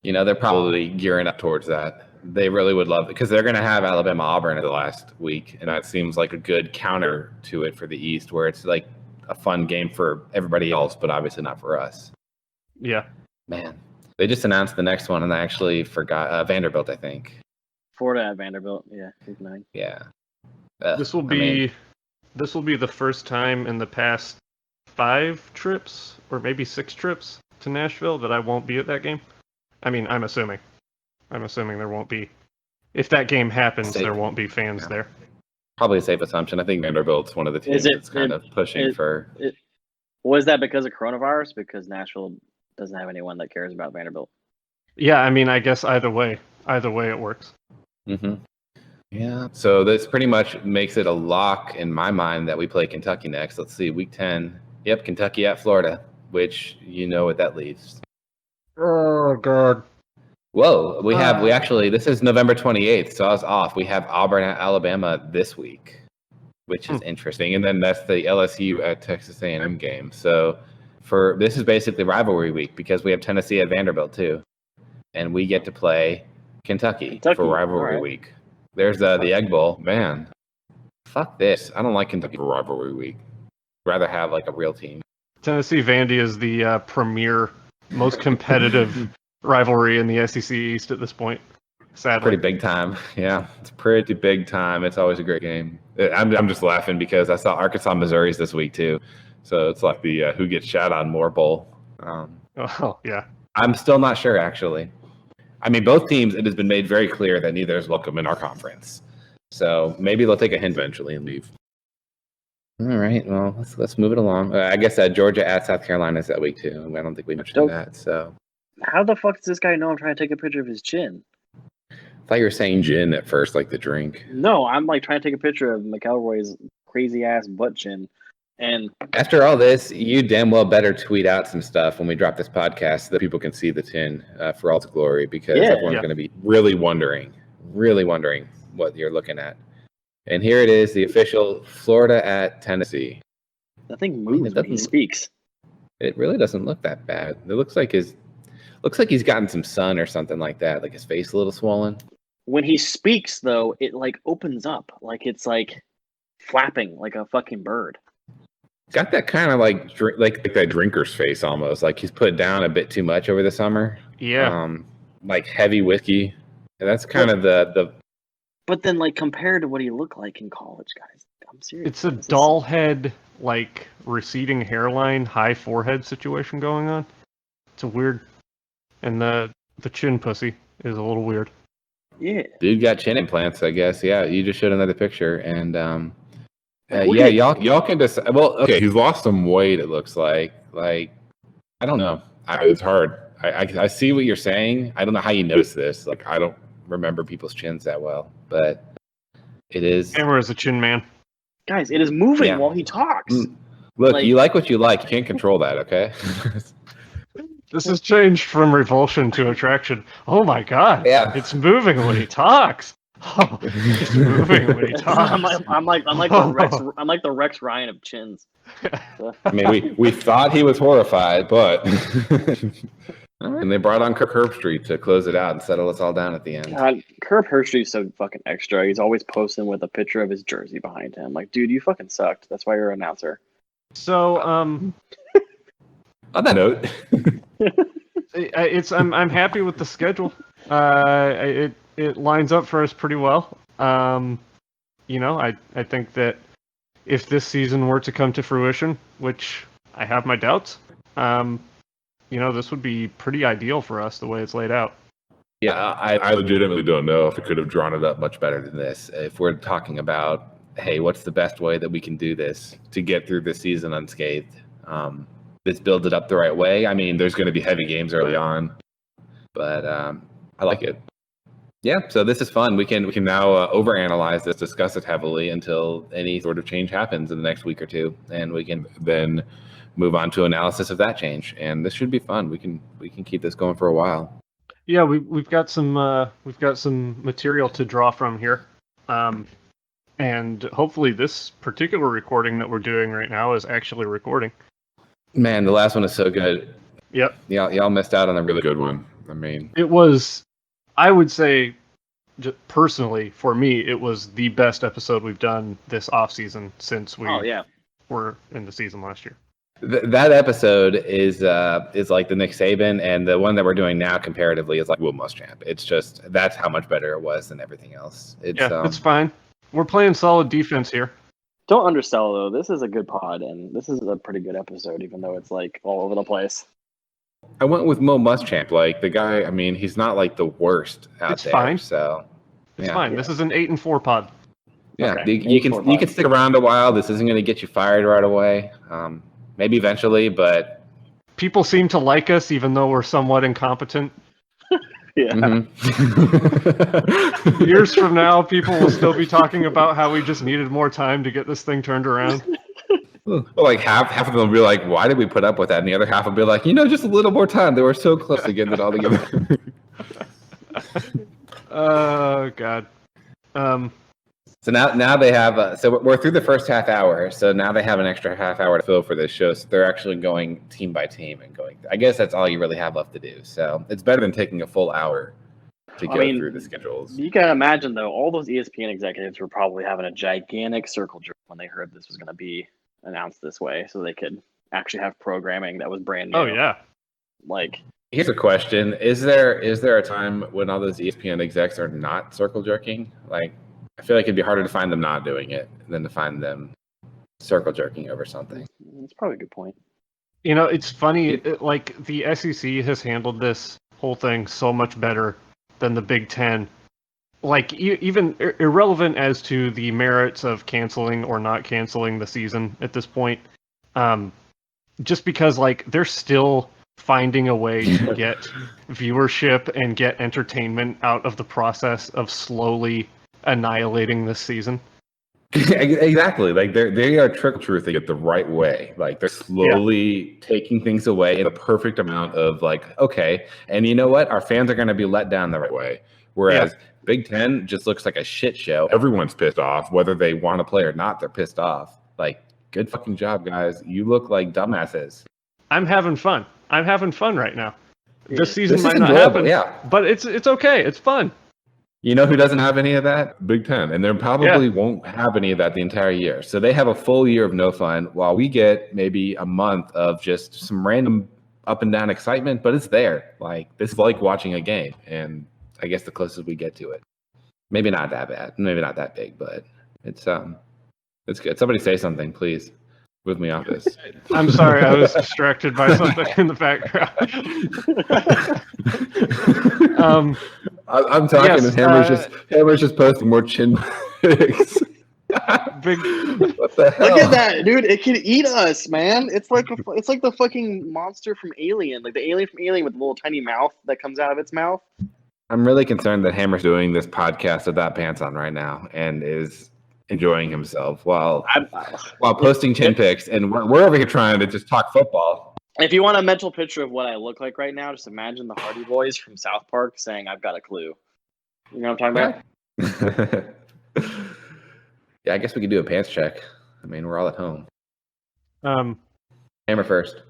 Speaker 2: They're probably gearing up towards that. They really would love it because they're going to have Alabama-Auburn in the last week, and that seems like a good counter to it for the East, where it's like a fun game for everybody else, but obviously not for us.
Speaker 4: Yeah.
Speaker 2: Man, they just announced the next one, and I actually forgot Vanderbilt, I think.
Speaker 1: Florida at Vanderbilt, yeah, week 9.
Speaker 2: Yeah.
Speaker 4: This will be the first time in the past 5 trips, or maybe 6 trips to Nashville that I won't be at that game. I mean, I'm assuming there won't be. If that game happens, there won't be fans there.
Speaker 2: Probably a safe assumption. I think Vanderbilt's one of the teams that's kind of pushing for.
Speaker 1: Was that because of coronavirus? Because Nashville doesn't have anyone that cares about Vanderbilt.
Speaker 4: Yeah, I mean, I guess either way it works.
Speaker 2: Mm-hmm. Yeah. So this pretty much makes it a lock in my mind that we play Kentucky next. Let's see, week 10. Yep, Kentucky at Florida, which what that leaves.
Speaker 4: Oh God.
Speaker 2: Whoa, we actually, this is November 28th, so I was off. We have Auburn at Alabama this week, which is interesting. And then that's the LSU at Texas A&M game. So this is basically rivalry week because we have Tennessee at Vanderbilt too. And we get to play Kentucky for rivalry week. There's the Egg Bowl. Man, fuck this. I don't like Kentucky for rivalry week. Rather have like a real team.
Speaker 4: Tennessee Vandy is the premier, most competitive rivalry in the SEC East at this point. Sadly,
Speaker 2: pretty big time. Yeah, it's pretty big time. It's always a great game. I'm just laughing because I saw Arkansas Missouri's this week too, so it's like the who gets shot on more bowl.
Speaker 4: Yeah.
Speaker 2: I'm still not sure actually. I mean, both teams. It has been made very clear that neither is welcome in our conference. So maybe they'll take a hint eventually and leave. All right. Well, let's move it along. I guess Georgia at South Carolina is that week too. I don't think we mentioned that. So.
Speaker 1: How the fuck does this guy know I'm trying to take a picture of his chin?
Speaker 2: I thought you were saying gin at first, like the drink.
Speaker 1: No, I'm like trying to take a picture of McElroy's crazy ass butt chin. And
Speaker 2: after all this, you damn well better tweet out some stuff when we drop this podcast so that people can see the tin for all its glory, because everyone's going to be really wondering what you're looking at. And here it is, the official Florida at Tennessee.
Speaker 1: That thing moves when he speaks.
Speaker 2: It really doesn't look that bad. It looks like he's gotten some sun or something like that, like his face a little swollen.
Speaker 1: When he speaks, though, it like opens up, like it's like flapping like a fucking bird.
Speaker 2: Got that kind of like that drinker's face almost, like he's put down a bit too much over the summer.
Speaker 4: Yeah.
Speaker 2: Like heavy whiskey. And that's kind of the.
Speaker 1: But then, like compared to what he looked like in college, guys, I'm serious.
Speaker 4: It's a doll head, like receding hairline, high forehead situation going on. It's a weird. And the chin pussy is a little weird.
Speaker 1: Yeah.
Speaker 2: Dude got chin implants, I guess. Yeah, you just showed another picture. And y'all can decide. Well, okay, he's lost some weight, it looks like. Like, I don't know. It's hard. I see what you're saying. I don't know how you notice this. Like, I don't remember people's chins that well. But it is.
Speaker 4: Hammer is a chin man.
Speaker 1: Guys, it is moving while he talks.
Speaker 2: Look, you like what you like. You can't control that, okay?
Speaker 4: This has changed from revulsion to attraction. Oh my god!
Speaker 2: Yeah,
Speaker 4: it's moving when he talks. Oh, it's moving when he talks.
Speaker 1: I'm like the Rex Ryan of chins.
Speaker 2: I mean, we thought he was horrified, but and they brought on Kirk Herbstreit to close it out and settle us all down at the end.
Speaker 1: God, Kirk Herbstreit's so fucking extra. He's always posting with a picture of his jersey behind him. Like, dude, you fucking sucked. That's why you're an announcer.
Speaker 4: So,
Speaker 2: on that note.
Speaker 4: I'm happy with the schedule. It lines up for us pretty well. I think that if this season were to come to fruition, which I have my doubts, this would be pretty ideal for us the way it's laid out.
Speaker 2: Yeah, I legitimately don't know if we could have drawn it up much better than this. If we're talking about, hey, what's the best way that we can do this to get through this season unscathed? This builds it up the right way. I mean, there's going to be heavy games early on, but I like it. Yeah, so this is fun. We can now overanalyze this, discuss it heavily until any sort of change happens in the next week or two, and we can then move on to analysis of that change. And this should be fun. We can keep this going for a while.
Speaker 4: Yeah, we've got some material to draw from here, and hopefully this particular recording that we're doing right now is actually recording.
Speaker 2: Man, the last one is so good.
Speaker 4: Yep.
Speaker 2: Y'all missed out on a really good one. I mean,
Speaker 4: it was, I would say, personally for me, it was the best episode we've done this off season since we were in the season last year.
Speaker 2: That episode is like the Nick Saban, and the one that we're doing now comparatively is like Will Muschamp. It's just that's how much better it was than everything else.
Speaker 4: It's fine. We're playing solid defense here.
Speaker 1: Don't undersell though. This is a good pod, and this is a pretty good episode, even though it's like all over the place.
Speaker 2: I went with Mo Muschamp. Like the guy, I mean, he's not like the worst out
Speaker 4: it's
Speaker 2: there.
Speaker 4: Fine.
Speaker 2: So
Speaker 4: it's fine. Yeah. This is an 8-4 pod.
Speaker 2: Yeah, okay. you can stick around a while. This isn't going to get you fired right away. Maybe eventually, but
Speaker 4: people seem to like us even though we're somewhat incompetent.
Speaker 1: Yeah.
Speaker 2: Mm-hmm.
Speaker 4: Years from now, people will still be talking about how we just needed more time to get this thing turned around.
Speaker 2: Well, like half of them will be like, why did we put up with that? And the other half will be like, just a little more time. They were so close to getting it all together.
Speaker 4: Oh, God.
Speaker 2: So now they have, so we're through the first half hour. So now they have an extra half hour to fill for this show. So they're actually going team by team and going, I guess that's all you really have left to do. So it's better than taking a full hour to go through the schedules.
Speaker 1: You can imagine, though, all those ESPN executives were probably having a gigantic circle jerk when they heard this was going to be announced this way, so they could actually have programming that was brand new.
Speaker 4: Oh, yeah.
Speaker 1: Like,
Speaker 2: here's a question. Is there a time when all those ESPN execs are not circle jerking? Like, I feel like it'd be harder to find them not doing it than to find them circle jerking over something.
Speaker 1: That's probably a good point.
Speaker 4: It's funny, like the SEC has handled this whole thing so much better than the Big Ten. Like, even irrelevant as to the merits of canceling or not canceling the season at this point, just because, like, they're still finding a way to get viewership and get entertainment out of the process of slowly annihilating this season.
Speaker 2: Exactly. Like they are trick-truthing it the right way. Like they're slowly taking things away in a perfect amount of like, okay, and you know what? Our fans are going to be let down the right way. Whereas Big Ten just looks like a shit show. Everyone's pissed off, whether they want to play or not. They're pissed off. Like, good fucking job, guys. You look like dumbasses.
Speaker 4: I'm having fun. I'm having fun right now. This season might not happen, but it's okay. It's fun.
Speaker 2: You know who doesn't have any of that? Big Ten. And they probably won't have any of that the entire year. So they have a full year of no fun while we get maybe a month of just some random up and down excitement, but it's there. Like, this is like watching a game. And I guess the closest we get to it. Maybe not that bad. Maybe not that big, but it's good. Somebody say something, please. Move me off this.
Speaker 4: I'm sorry, I was distracted by something in the background.
Speaker 2: I'm talking, and Hammer's just posting more chin pics. What the hell?
Speaker 1: Look at that, dude! It can eat us, man. It's like the fucking monster from Alien, like the alien from Alien with the little tiny mouth that comes out of its mouth.
Speaker 2: I'm really concerned that Hammer's doing this podcast without pants on right now and is enjoying himself while posting chin pics, and we're over here trying to just talk football.
Speaker 1: If you want a mental picture of what I look like right now, just imagine the Hardy Boys from South Park saying, "I've got a clue." You know what I'm talking
Speaker 2: about? Yeah, I guess we could do a pants check. I mean, we're all at home. Hammer first.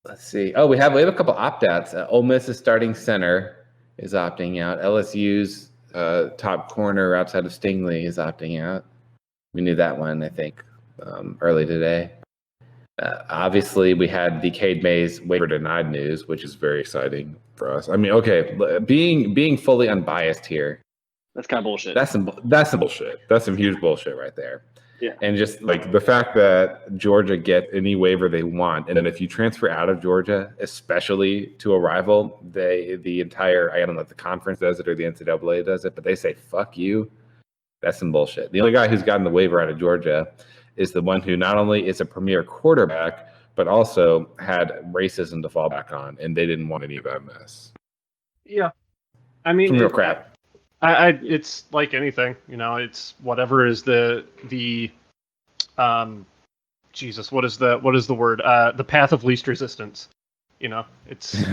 Speaker 2: Let's see. Oh, we have a couple opt-outs. Ole Miss's starting center is opting out. LSU's top corner outside of Stingley is opting out. We knew that one, I think, early today. Obviously, we had the Cade Mays waiver denied news, which is very exciting for us. I mean, okay, being fully unbiased here,
Speaker 1: That's kind of bullshit.
Speaker 2: That's some bullshit. That's some huge bullshit right there.
Speaker 1: Yeah.
Speaker 2: And just like the fact that Georgia get any waiver they want, and then if you transfer out of Georgia, especially to a rival, the entire, I don't know if the conference does it or the NCAA does it, but they say fuck you. That's some bullshit. The only guy who's gotten the waiver out of Georgia is the one who not only is a premier quarterback, but also had racism to fall back on, and they didn't want any of that mess.
Speaker 4: Yeah. I mean,
Speaker 2: Some real crap.
Speaker 4: It's like anything, it's whatever is the Jesus, what is the word? The path of least resistance. It's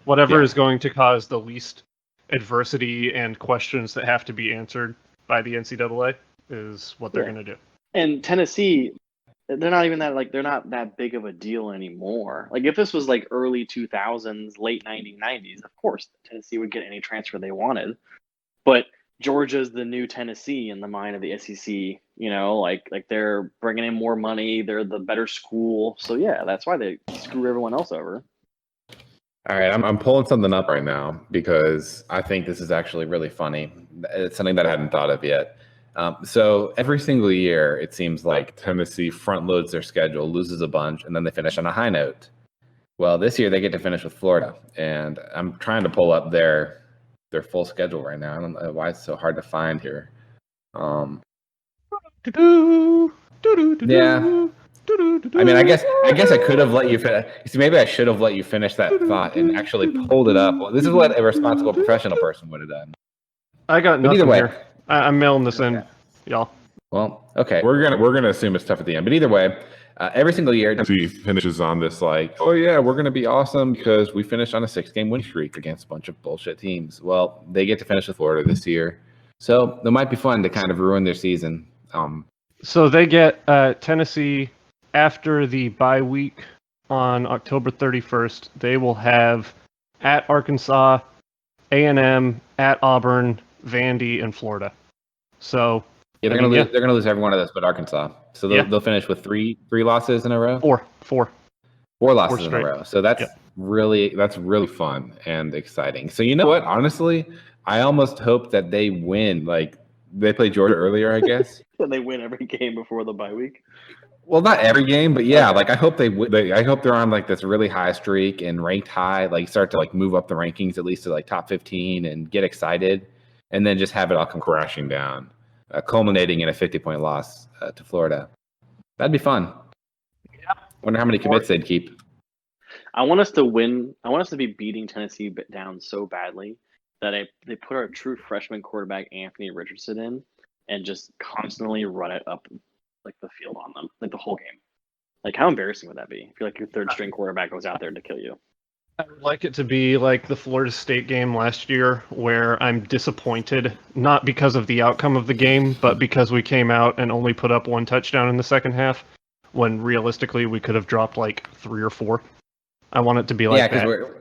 Speaker 4: whatever is going to cause the least adversity and questions that have to be answered by the NCAA is what they're going to do.
Speaker 1: And Tennessee, they're not that big of a deal anymore. Like if this was like early 2000s, late 1990s, of course Tennessee would get any transfer they wanted. But Georgia's the new Tennessee in the mind of the SEC. Like they're bringing in more money. They're the better school. So yeah, that's why they screw everyone else over.
Speaker 2: All right, I'm pulling something up right now because I think this is actually really funny. It's something that I hadn't thought of yet. So every single year, it seems like Tennessee front loads their schedule, loses a bunch, and then they finish on a high note. Well, this year they get to finish with Florida, and I'm trying to pull up their full schedule right now. I don't know why it's so hard to find here. Yeah. I mean, I guess I could have let you finish. See, maybe I should have let you finish that thought and actually pulled it up. Well, this is what a responsible professional person would have done.
Speaker 4: I got nothing
Speaker 2: either way,
Speaker 4: here. I'm mailing this in, y'all.
Speaker 2: Well, okay, we're gonna assume it's tough at the end. But either way, every single year, Tennessee finishes on this like, oh yeah, we're gonna be awesome because we finished on a 6-game win streak against a bunch of bullshit teams. Well, they get to finish with Florida this year, so it might be fun to kind of ruin their season.
Speaker 4: So they get Tennessee after the bye week on October 31st. They will have at Arkansas, A&M, at Auburn, Vandy, and Florida. So
Speaker 2: yeah, they're gonna lose every one of those but Arkansas. So they'll finish with three losses in a row.
Speaker 4: Four
Speaker 2: losses in a row. So that's really fun and exciting. So you know what? Honestly, I almost hope that they win. Like they played Georgia earlier, I guess.
Speaker 1: And they win every game before the bye week.
Speaker 2: Well, not every game, but yeah, like I hope I hope they're on like this really high streak and ranked high, like start to like move up the rankings at least to like top 15 and get excited, and then just have it all come crashing down, culminating in a 50-point loss to Florida. That'd be fun.
Speaker 1: Yeah.
Speaker 2: Wonder how many commits they'd keep.
Speaker 1: I want us to win. I want us to be beating Tennessee down so badly that they put our true freshman quarterback Anthony Richardson in and just constantly run it up like the field on them, like the whole game. Like how embarrassing would that be? I feel like your third string quarterback goes out there to kill you.
Speaker 4: I would like it to be like the Florida State game last year where I'm disappointed, not because of the outcome of the game, but because we came out and only put up one touchdown in the second half, when realistically we could have dropped like 3 or 4. I want it to be like that.
Speaker 2: Yeah, because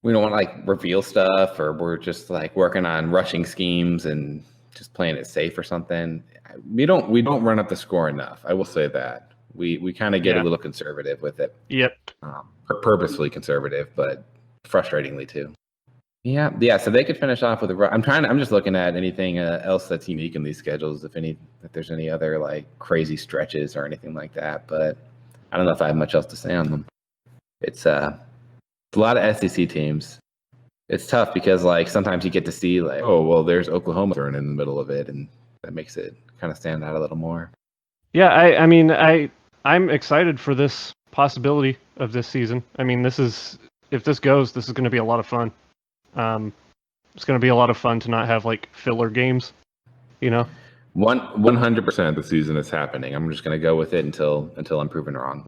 Speaker 2: we don't want to like reveal stuff, or we're just like working on rushing schemes and just playing it safe or something. We don't run up the score enough. I will say that we kind of get a little conservative with it.
Speaker 4: Yep.
Speaker 2: Purposefully conservative, but frustratingly too. Yeah. So they could finish off with a. I'm just looking at anything else that's unique in these schedules. If there's any other like crazy stretches or anything like that, but I don't know if I have much else to say on them. It's a lot of SEC teams. It's tough because like sometimes you get to see like, oh well, there's Oklahoma thrown in the middle of it, and that makes it kind of stand out a little more.
Speaker 4: Yeah, I mean I'm excited for this possibility of this season. I mean, if this goes, this is going to be a lot of fun. It's going to be a lot of fun to not have like filler games,
Speaker 2: 100% the season is happening. I'm just going to go with it until I'm proven wrong.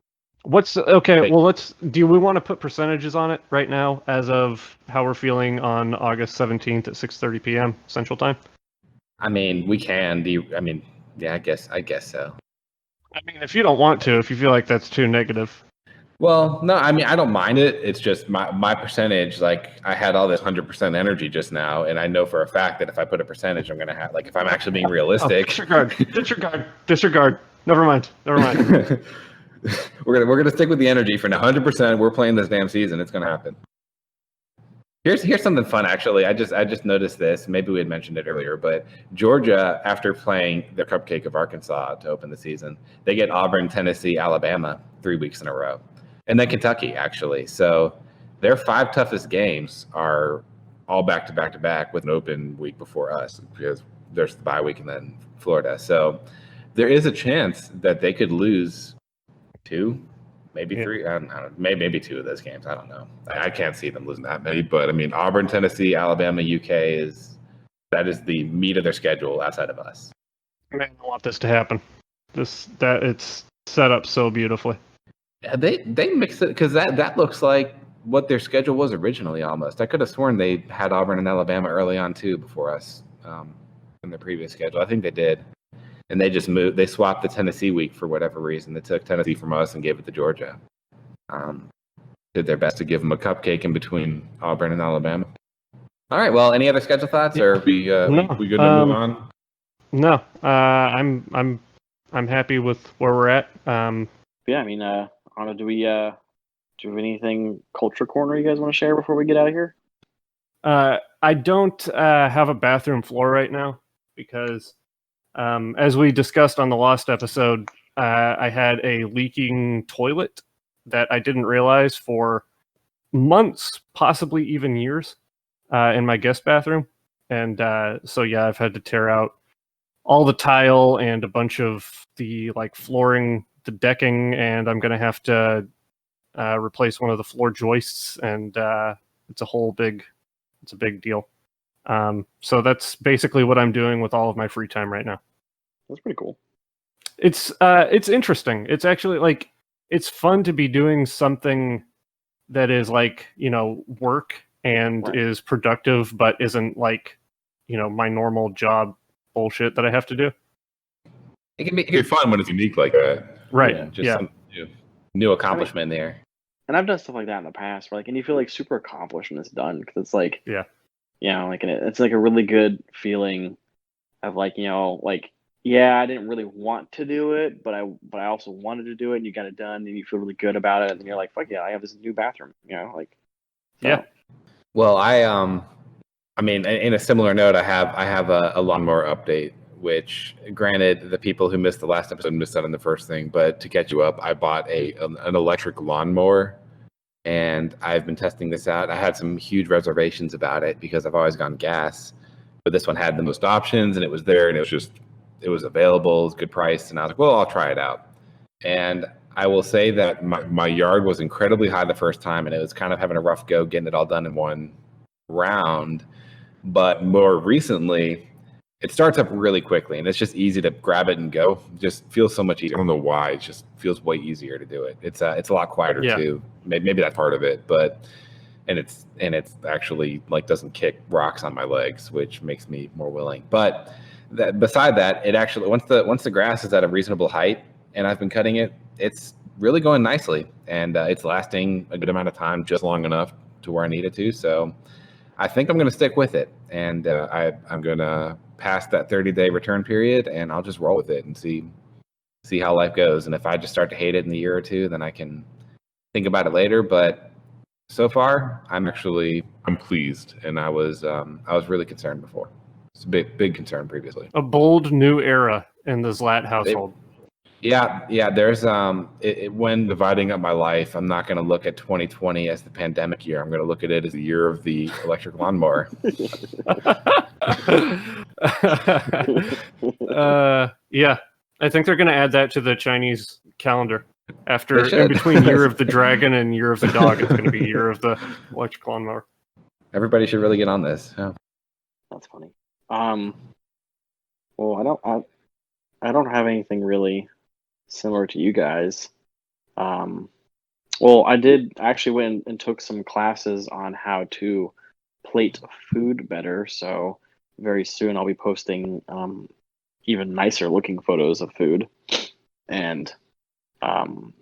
Speaker 4: Okay? Well, do we want to put percentages on it right now as of how we're feeling on August 17th at 6:30 p.m. Central Time?
Speaker 2: I mean, we can. I guess so.
Speaker 4: I mean, if you don't want to, if you feel like that's too negative.
Speaker 2: Well, no, I mean, I don't mind it. It's just my percentage. Like, I had all this 100% energy just now, and I know for a fact that if I put a percentage, I'm going to have, like, if I'm actually being realistic.
Speaker 4: Disregard. Never mind.
Speaker 2: We're gonna stick with the energy for now. 100%. We're playing this damn season. It's going to happen. Here's something fun actually. I just noticed this. Maybe we had mentioned it earlier, but Georgia, after playing their Cupcake of Arkansas to open the season, they get Auburn, Tennessee, Alabama 3 weeks in a row, and then Kentucky actually. So their 5 toughest games are all back to back to back with an open week before us because there's the bye week and then Florida. So there is a chance that they could lose 2. Maybe 3. I don't know. Maybe 2 of those games. I don't know. I can't see them losing that many. But I mean, Auburn, Tennessee, Alabama, UK is the meat of their schedule outside of us.
Speaker 4: Man, I want this to happen. It's set up so beautifully.
Speaker 2: Yeah, they mix it because that looks like what their schedule was originally. Almost, I could have sworn they had Auburn and Alabama early on too before us in their previous schedule. I think they did. And they just moved. They swapped the Tennessee week for whatever reason. They took Tennessee from us and gave it to Georgia. Did their best to give them a cupcake in between Auburn and Alabama. All right. Well, any other schedule thoughts, or we good to move on?
Speaker 4: No. I'm happy with where we're at.
Speaker 1: Yeah, I mean, Anna, do we have anything culture corner you guys want to share before we get out of here?
Speaker 4: I don't have a bathroom floor right now because. As we discussed on the last episode, I had a leaking toilet that I didn't realize for months, possibly even years, in my guest bathroom. And so, yeah, I've had to tear out all the tile and a bunch of the flooring, the decking, and I'm going to have to replace one of the floor joists. And it's a big deal. So that's basically what I'm doing with all of my free time right now.
Speaker 1: That's pretty cool.
Speaker 4: It's interesting. It's actually it's fun to be doing something that is work and is productive, but isn't my normal job bullshit that I have to do.
Speaker 2: It can be fun when it's unique like that.
Speaker 4: Right.
Speaker 2: Just some new accomplishment there.
Speaker 1: And I've done stuff like that in the past where and you feel super accomplished when it's done because it's it's a really good feeling of I didn't really want to do it, but I also wanted to do it, and you got it done, and you feel really good about it, and you're like, fuck yeah, I have this new bathroom,
Speaker 4: Yeah.
Speaker 2: Well, I mean, in a similar note, I have a lawnmower update, which granted, the people who missed the last episode missed out on the first thing, but to catch you up, I bought an electric lawnmower. And I've been testing this out. I had some huge reservations about it because I've always gone gas, but this one had the most options, and it was there, and it was available, it was good price, and I was like, well, I'll try it out. And I will say that my yard was incredibly high the first time, and it was kind of having a rough go getting it all done in one round. But more recently, it starts up really quickly, and it's just easy to grab it and go. It just feels so much easier. I don't know why. It just feels way easier to do it. It's a lot quieter too. Maybe that's part of it, but it's actually doesn't kick rocks on my legs, which makes me more willing. But beside that, it actually once the grass is at a reasonable height and I've been cutting it, it's really going nicely, and it's lasting a good amount of time, just long enough to where I need it to. So I think I'm going to stick with it, and I'm going to pass that 30-day return period, and I'll just roll with it and see how life goes. And if I just start to hate it in a year or two, then I can think about it later. But so far, I'm pleased, and I was really concerned before. It's a big concern previously.
Speaker 4: A bold new era in the Zlat household.
Speaker 2: Yeah. There's when dividing up my life, I'm not going to look at 2020 as the pandemic year. I'm going to look at it as the year of the electric lawnmower.
Speaker 4: Yeah, I think they're going to add that to the Chinese calendar. In between Year of the Dragon and Year of the Dog, it's going to be Year of the electric lawnmower.
Speaker 2: Everybody should really get on this. Yeah.
Speaker 1: That's funny. Well, I don't have anything really similar to you guys. Well, I did actually went and took some classes on how to plate food better. So very soon I'll be posting even nicer looking photos of food, and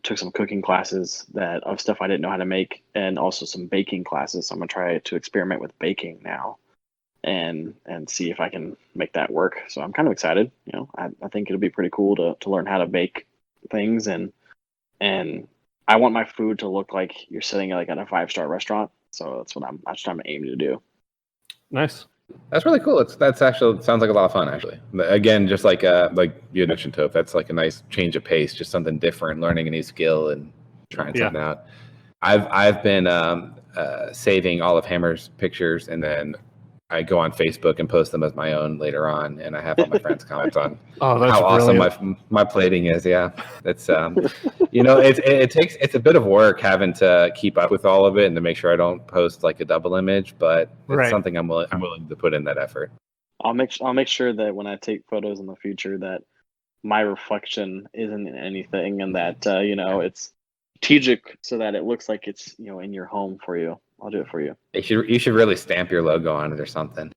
Speaker 1: took some cooking classes of stuff I didn't know how to make, and also some baking classes. So I'm gonna try to experiment with baking now, and see if I can make that work. So I'm kind of excited. I think it'll be pretty cool to learn how to bake things, and I want my food to look like you're sitting at a 5-star restaurant. So that's what I'm trying to aim to do.
Speaker 4: Nice.
Speaker 2: That's really cool. That's actually sounds like a lot of fun. Actually, again, just like you mentioned, Toph, that's like a nice change of pace, just something different, learning a new skill and trying something out. I've been saving all of Hammer's pictures, and then I go on Facebook and post them as my own later on, and I have all my friends comment on how awesome my plating is. Yeah, it's it's a bit of work having to keep up with all of it and to make sure I don't post like a double image, but it's something I'm willing to put in that effort.
Speaker 1: I'll make sure that when I take photos in the future that my reflection isn't in anything, and that it's strategic so that it looks like it's in your home for you. I'll do it for you.
Speaker 2: You should really stamp your logo on it or something.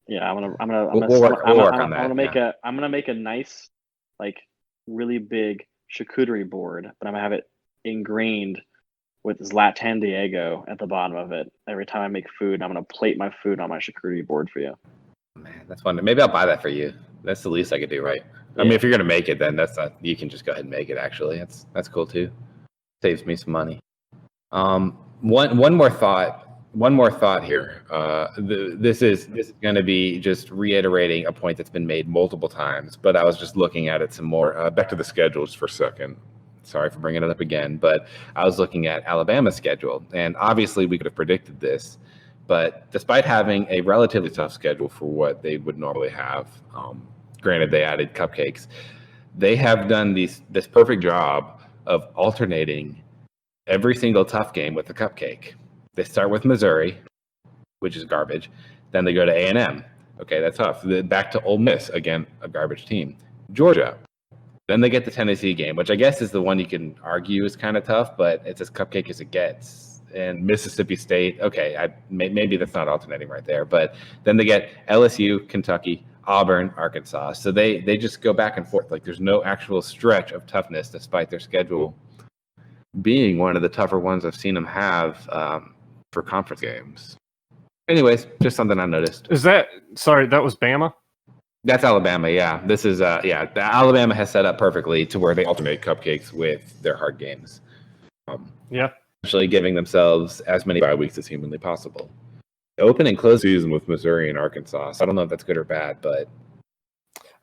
Speaker 1: Yeah,
Speaker 2: We'll work on that.
Speaker 1: I'm gonna make a nice, like, really big charcuterie board, but I'm gonna have it ingrained with Zlatan Diego at the bottom of it. Every time I make food, I'm gonna plate my food on my charcuterie board for you.
Speaker 2: Man, that's fun. Maybe I'll buy that for you. That's the least I could do, right? Yeah. I mean, if you're gonna make it, then you can just go ahead and make it. Actually, that's cool too. Saves me some money. One more thought here. This is going to be just reiterating a point that's been made multiple times, but I was just looking at it some more. Back to the schedule just for a second. Sorry for bringing it up again, but I was looking at Alabama's schedule, and obviously we could have predicted this, but despite having a relatively tough schedule for what they would normally have, granted they added cupcakes, they have done this perfect job of alternating every single tough game with a cupcake. They start with Missouri, which is garbage. Then they go to A&M. Okay, that's tough. Back to Ole Miss, again, a garbage team. Georgia. Then they get the Tennessee game, which I guess is the one you can argue is kind of tough, but it's as cupcake as it gets. And Mississippi State, okay, maybe that's not alternating right there. But then they get LSU, Kentucky, Auburn, Arkansas. So they just go back and forth. Like, there's no actual stretch of toughness despite their schedule being one of the tougher ones I've seen them have for conference games. Anyways, just something I noticed.
Speaker 4: That was Bama?
Speaker 2: That's Alabama, yeah. This is, the Alabama has set up perfectly to where they alternate cupcakes with their hard games. Actually giving themselves as many bye weeks as humanly possible. Open and close season with Missouri and Arkansas. So I don't know if that's good or bad, but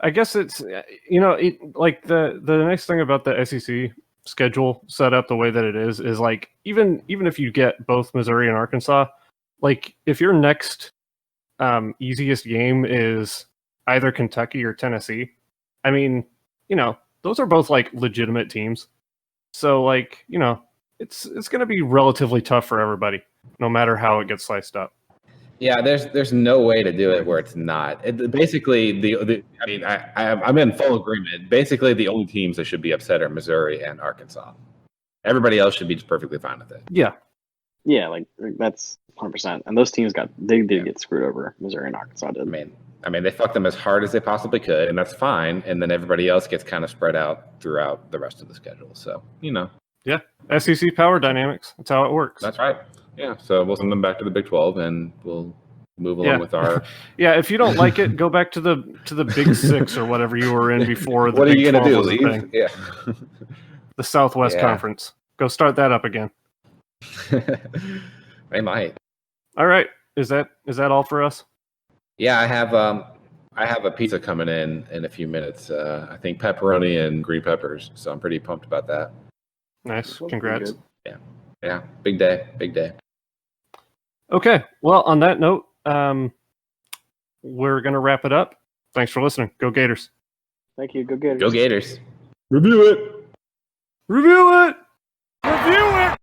Speaker 4: I guess it's, like the nice thing about the SEC schedule set up the way that it is like even if you get both Missouri and Arkansas, like if your next easiest game is either Kentucky or Tennessee, I mean, those are both like legitimate teams. So like, it's going to be relatively tough for everybody, no matter how it gets sliced up.
Speaker 2: Yeah, there's no way to do it where it's not. Basically, I'm in full agreement. Basically, the only teams that should be upset are Missouri and Arkansas. Everybody else should be just perfectly fine with it.
Speaker 4: Yeah,
Speaker 1: like that's 100%. And those teams did get screwed over. Missouri and Arkansas did.
Speaker 2: I mean, they fucked them as hard as they possibly could, and that's fine. And then everybody else gets kind of spread out throughout the rest of the schedule. So
Speaker 4: Yeah, SEC power dynamics. That's how it works.
Speaker 2: That's right. Yeah, so we'll send them back to the Big 12, and we'll move along with our.
Speaker 4: Yeah, if you don't like it, go back to the Big 6 or whatever you were in before.
Speaker 2: What are you going to do? Leave? Yeah.
Speaker 4: The Southwest Conference. Go start that up again.
Speaker 2: They might.
Speaker 4: All right. Is that all for us?
Speaker 2: Yeah, I have a pizza coming in a few minutes. I think pepperoni and green peppers. So I'm pretty pumped about that.
Speaker 4: Nice. Congrats.
Speaker 2: Yeah. Big day.
Speaker 4: Okay. Well, on that note, we're going to wrap it up. Thanks for listening. Go Gators.
Speaker 1: Thank you. Go Gators.
Speaker 2: Go Gators. Review it.
Speaker 4: Review it. Review it.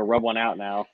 Speaker 1: rub one out now.